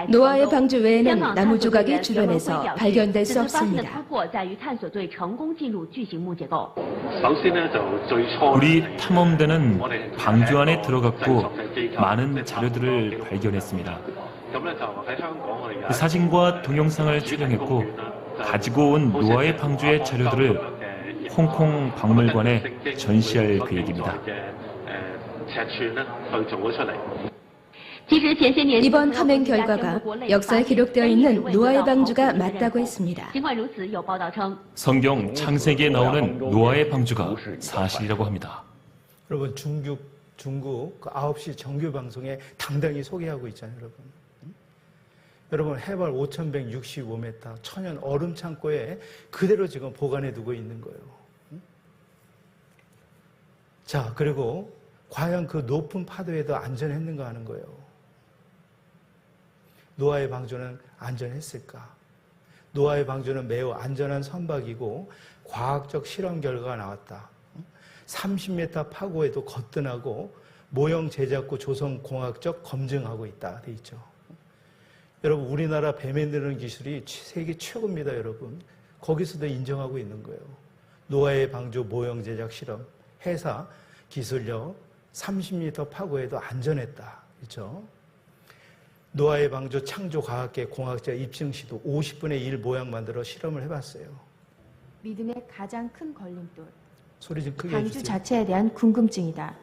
노아의 방주 외에는 나무 조각이 주변에서 발견될 수 없습니다. 우리 탐험대는 방주 안에 들어갔고 많은 자료들을 발견했습니다. 사진과 동영상을 촬영했고 가지고 온 노아의 방주의 자료들을 홍콩 박물관에 전시할 계획입니다. 이번 탐행 결과가 역사에 기록되어 있는 노아의 방주가 맞다고 했습니다. 성경 창세기에 나오는 노아의 방주가 사실이라고 합니다. 여러분, 중국 9시 정규 방송에 당당히 소개하고 있잖아요, 여러분. 여러분, 해발 5,165m 천연 얼음 창고에 그대로 지금 보관해 두고 있는 거예요. 자, 그리고 과연 그 높은 파도에도 안전했는가 하는 거예요. 노아의 방주는 안전했을까? 노아의 방주는 매우 안전한 선박이고 과학적 실험 결과가 나왔다. 30m 파고에도 거뜬하고 모형 제작구 조성 공학적 검증하고 있다 돼 있죠. 여러분, 우리나라 배 만드는 기술이 세계 최고입니다, 여러분. 거기서도 인정하고 있는 거예요. 노아의 방주 모형 제작 실험, 해사, 기술력, 30m 파고에도 안전했다. 그렇죠? 노아의 방주 창조 과학계 공학자 입증 시도 50분의 1 모양 만들어 실험을 해봤어요. 믿음의 가장 큰 걸림돌. 소리 좀 크게 방주 해주세요. 자체에 대한 궁금증이다.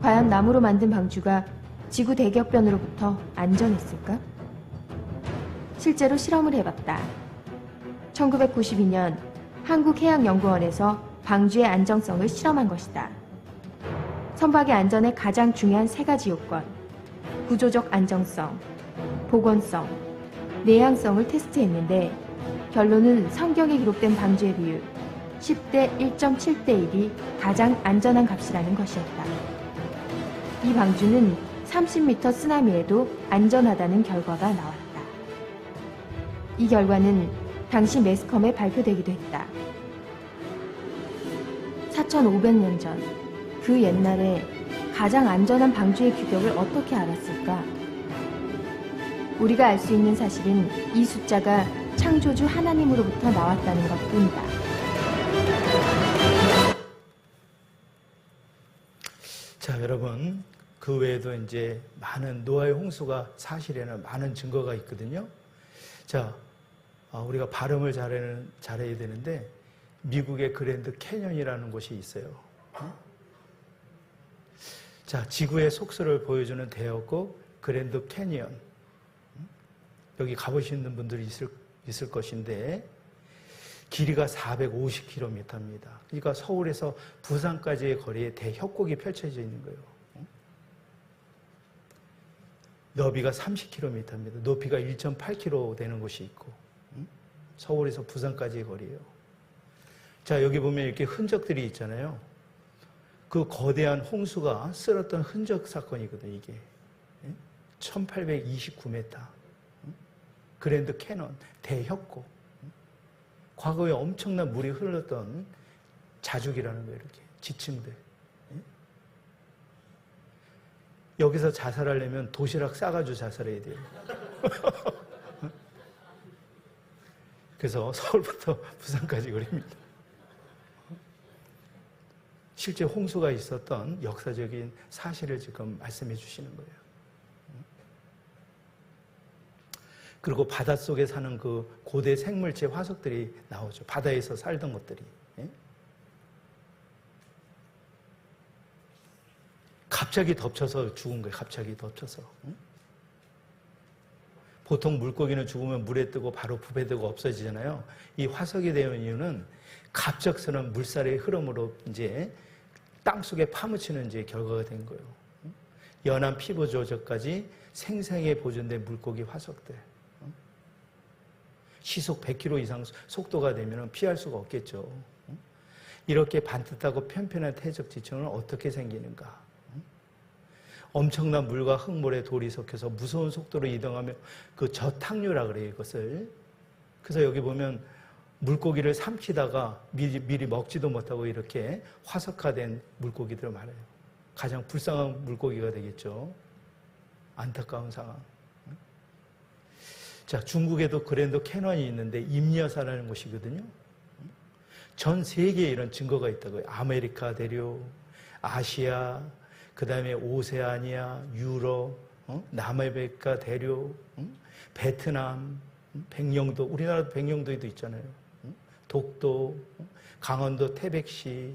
과연 나무로 만든 방주가 지구 대격변으로부터 안전했을까? 실제로 실험을 해봤다. 1992년 한국해양연구원에서 방주의 안정성을 실험한 것이다. 선박의 안전에 가장 중요한 3가지 요건, 구조적 안정성, 복원성, 내향성을 테스트했는데 결론은 성경에 기록된 방주의 비율 10대 1.7대 1이 가장 안전한 값이라는 것이었다. 이 방주는 30m 쓰나미에도 안전하다는 결과가 나왔다. 이 결과는 당시 매스컴에 발표되기도 했다. 4,500년 전, 그 옛날에 가장 안전한 방주의 규격을 어떻게 알았을까? 우리가 알 수 있는 사실은 이 숫자가 창조주 하나님으로부터 나왔다는 것뿐이다. 자, 여러분, 그 외에도 이제 많은 노아의 홍수가 사실에는 많은 증거가 있거든요. 자, 우리가 발음을 잘해야 되는데 미국의 그랜드 캐년이라는 곳이 있어요. 자, 지구의 속수를 보여주는 대역곡 그랜드 캐니언. 여기 가보시는 분들이 있을 것인데 길이가 450km입니다. 그러니까 서울에서 부산까지의 거리에 대협곡이 펼쳐져 있는 거예요. 너비가 30km입니다. 높이가 1.8km 되는 곳이 있고 서울에서 부산까지의 거리예요. 자, 여기 보면 이렇게 흔적들이 있잖아요. 그 거대한 홍수가 쓸었던 흔적 사건이거든요, 이게. 1829m. 그랜드 캐넌, 대협곡. 과거에 엄청난 물이 흘렀던 자죽이라는 거예요, 이렇게. 지층들. 여기서 자살하려면 도시락 싸가지고 자살해야 돼요. 그래서 서울부터 부산까지 거리입니다. 실제 홍수가 있었던 역사적인 사실을 지금 말씀해 주시는 거예요. 그리고 바닷속에 사는 그 고대 생물체 화석들이 나오죠. 바다에서 살던 것들이. 갑자기 덮쳐서 죽은 거예요. 갑자기 덮쳐서. 보통 물고기는 죽으면 물에 뜨고 바로 부패되고 없어지잖아요. 이 화석이 되는 이유는 갑작스러운 물살의 흐름으로 이제 땅속에 파묻히는 이제 결과가 된 거예요. 연한 피부 조적까지 생생하게 보존된 물고기 화석들. 시속 100km 이상 속도가 되면 피할 수가 없겠죠. 이렇게 반듯하고 편편한 퇴적 지층은 어떻게 생기는가? 엄청난 물과 흙물에 돌이 섞여서 무서운 속도로 이동하며 그 저탕류라 그래요, 이것을. 그래서 여기 보면 물고기를 삼키다가 미리 먹지도 못하고 이렇게 화석화된 물고기들을 말해요. 가장 불쌍한 물고기가 되겠죠. 안타까운 상황. 자, 중국에도 그랜드 캐넌이 있는데 임여사라는 곳이거든요. 전 세계에 이런 증거가 있다고요. 아메리카 대륙, 아시아, 그 다음에 오세아니아, 유럽, 남아메리카 대륙, 베트남, 백령도, 우리나라도 백령도에도 있잖아요. 독도, 강원도 태백시,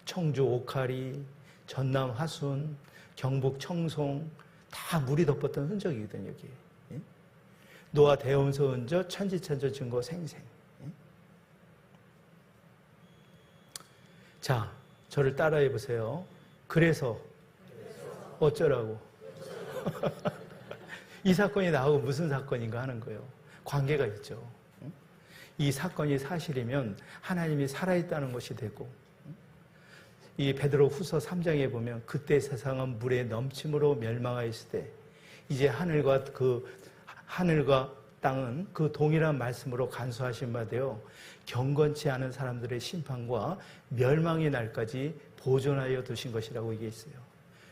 청주 오카리, 전남 화순, 경북 청송, 다 물이 덮었던 흔적이거든요, 여기. 노아 대원서 흔적, 천지천조 증거 생생. 자, 저를 따라해 보세요. 그래서 어쩌라고? 이 사건이 나오고 무슨 사건인가 하는 거예요. 관계가 있죠. 이 사건이 사실이면 하나님이 살아있다는 것이 되고, 이 베드로 후서 3장에 보면 그때 세상은 물에 넘침으로 멸망하였을 때 이제 하늘과 땅은 그 동일한 말씀으로 간수하신 바 되어 경건치 않은 사람들의 심판과 멸망의 날까지 보존하여 두신 것이라고 얘기했어요.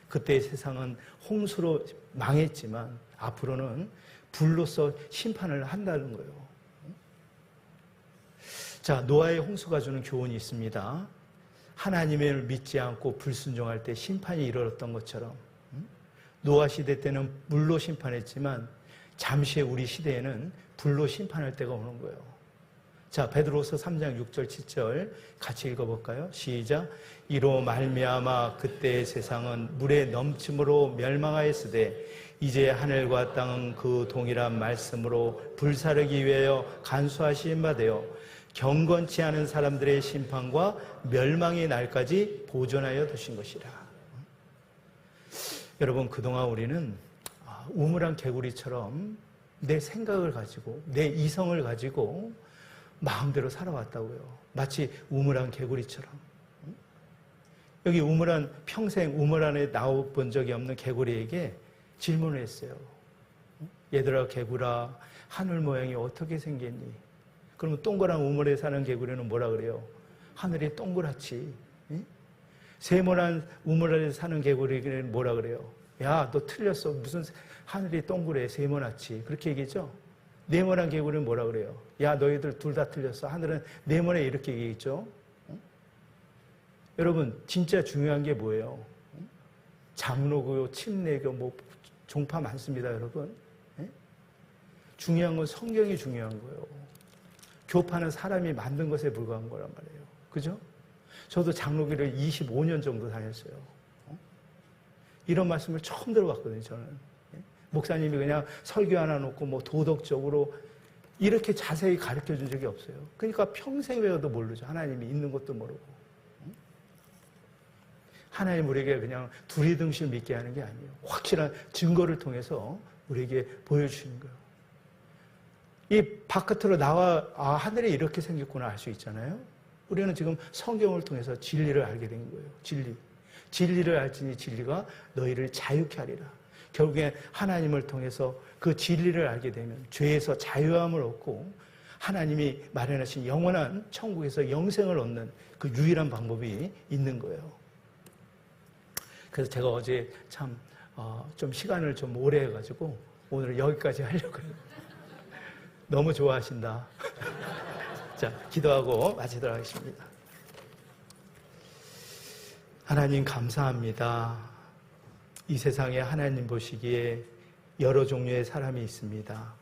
그때 세상은 홍수로 망했지만 앞으로는 불로서 심판을 한다는 거예요. 자, 노아의 홍수가 주는 교훈이 있습니다. 하나님을 믿지 않고 불순종할 때 심판이 이르렀던 것처럼 노아 시대 때는 물로 심판했지만 잠시 우리 시대에는 불로 심판할 때가 오는 거예요. 자, 베드로서 3장 6절 7절 같이 읽어볼까요? 시작. 이로 말미암아 그때의 세상은 물에 넘침으로 멸망하였으되 이제 하늘과 땅은 그 동일한 말씀으로 불사르기 위하여 간수하신 바 되어 경건치 않은 사람들의 심판과 멸망의 날까지 보존하여 두신 것이라. 여러분, 그동안 우리는 우물한 개구리처럼 내 생각을 가지고 내 이성을 가지고 마음대로 살아왔다고요. 마치 우물안 개구리처럼. 여기 우물안, 평생 우물 안에 나와본 적이 없는 개구리에게 질문을 했어요. 얘들아 개구라, 하늘 모양이 어떻게 생겼니? 그러면 동그란 우물에 사는 개구리는 뭐라 그래요? 하늘이 동그랗지. 세모난 우물 안에 사는 개구리는 뭐라 그래요? 야, 너 틀렸어. 무슨 하늘이 동그래, 세모났지. 그렇게 얘기했죠? 네모난 개구리는 뭐라 그래요? 야, 너희들 둘 다 틀렸어. 하늘은 네모네, 이렇게 얘기했죠? 여러분, 진짜 중요한 게 뭐예요? 장로교, 침례교, 뭐 종파 많습니다, 여러분. 중요한 건 성경이 중요한 거예요. 교파는 사람이 만든 것에 불과한 거란 말이에요. 그죠? 저도 장로교를 25년 정도 다녔어요. 이런 말씀을 처음 들어봤거든요, 저는. 목사님이 그냥 설교 하나 놓고 뭐 도덕적으로 이렇게 자세히 가르쳐 준 적이 없어요. 그러니까 평생 외워도 모르죠. 하나님이 있는 것도 모르고. 하나님 우리에게 그냥 두리등실 믿게 하는 게 아니에요. 확실한 증거를 통해서 우리에게 보여주시는 거예요. 이 바깥으로 나와 하늘이 이렇게 생겼구나 알 수 있잖아요. 우리는 지금 성경을 통해서 진리를 알게 된 거예요. 진리를 알지니 진리가 너희를 자유케 하리라. 결국에 하나님을 통해서 그 진리를 알게 되면 죄에서 자유함을 얻고 하나님이 마련하신 영원한 천국에서 영생을 얻는 그 유일한 방법이 있는 거예요. 그래서 제가 어제 참 좀 시간을 좀 오래 해가지고 오늘 여기까지 하려고 해요. 너무 좋아하신다. 자, 기도하고 마치도록 하겠습니다. 하나님 감사합니다. 이 세상에 하나님 보시기에 여러 종류의 사람이 있습니다.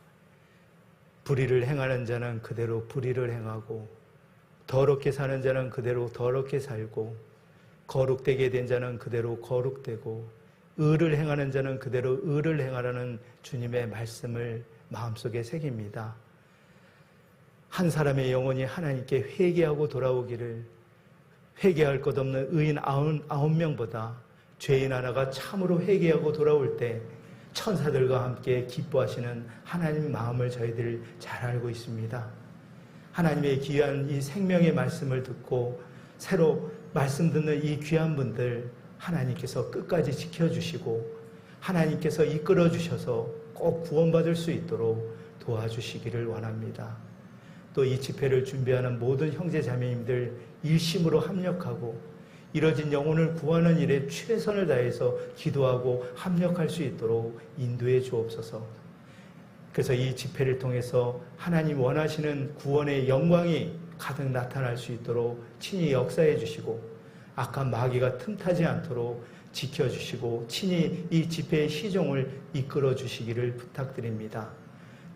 불의를 행하는 자는 그대로 불의를 행하고, 더럽게 사는 자는 그대로 더럽게 살고, 거룩되게 된 자는 그대로 거룩되고, 의를 행하는 자는 그대로 의를 행하라는 주님의 말씀을 마음속에 새깁니다. 한 사람의 영혼이 하나님께 회개하고 돌아오기를, 회개할 것 없는 의인 99명보다 죄인 하나가 참으로 회개하고 돌아올 때 천사들과 함께 기뻐하시는 하나님의 마음을 저희들 잘 알고 있습니다. 하나님의 귀한 이 생명의 말씀을 듣고 새로 말씀 듣는 이 귀한 분들 하나님께서 끝까지 지켜주시고 하나님께서 이끌어 주셔서 꼭 구원받을 수 있도록 도와주시기를 원합니다. 또 이 집회를 준비하는 모든 형제 자매님들 일심으로 합력하고 이뤄진 영혼을 구하는 일에 최선을 다해서 기도하고 합력할 수 있도록 인도해 주옵소서. 그래서 이 집회를 통해서 하나님 원하시는 구원의 영광이 가득 나타날 수 있도록 친히 역사해 주시고 악한 마귀가 틈타지 않도록 지켜주시고 친히 이 집회의 시종을 이끌어 주시기를 부탁드립니다.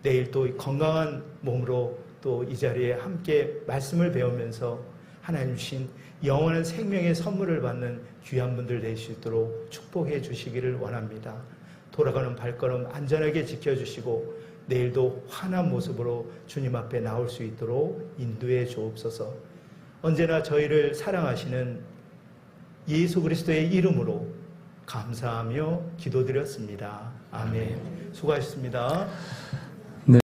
내일 또 건강한 몸으로 또 이 자리에 함께 말씀을 배우면서 하나님 주신 영원한 생명의 선물을 받는 귀한 분들 될 수 있도록 축복해 주시기를 원합니다. 돌아가는 발걸음 안전하게 지켜주시고 내일도 환한 모습으로 주님 앞에 나올 수 있도록 인도해 주옵소서. 언제나 저희를 사랑하시는 예수 그리스도의 이름으로 감사하며 기도드렸습니다. 아멘. 수고하셨습니다.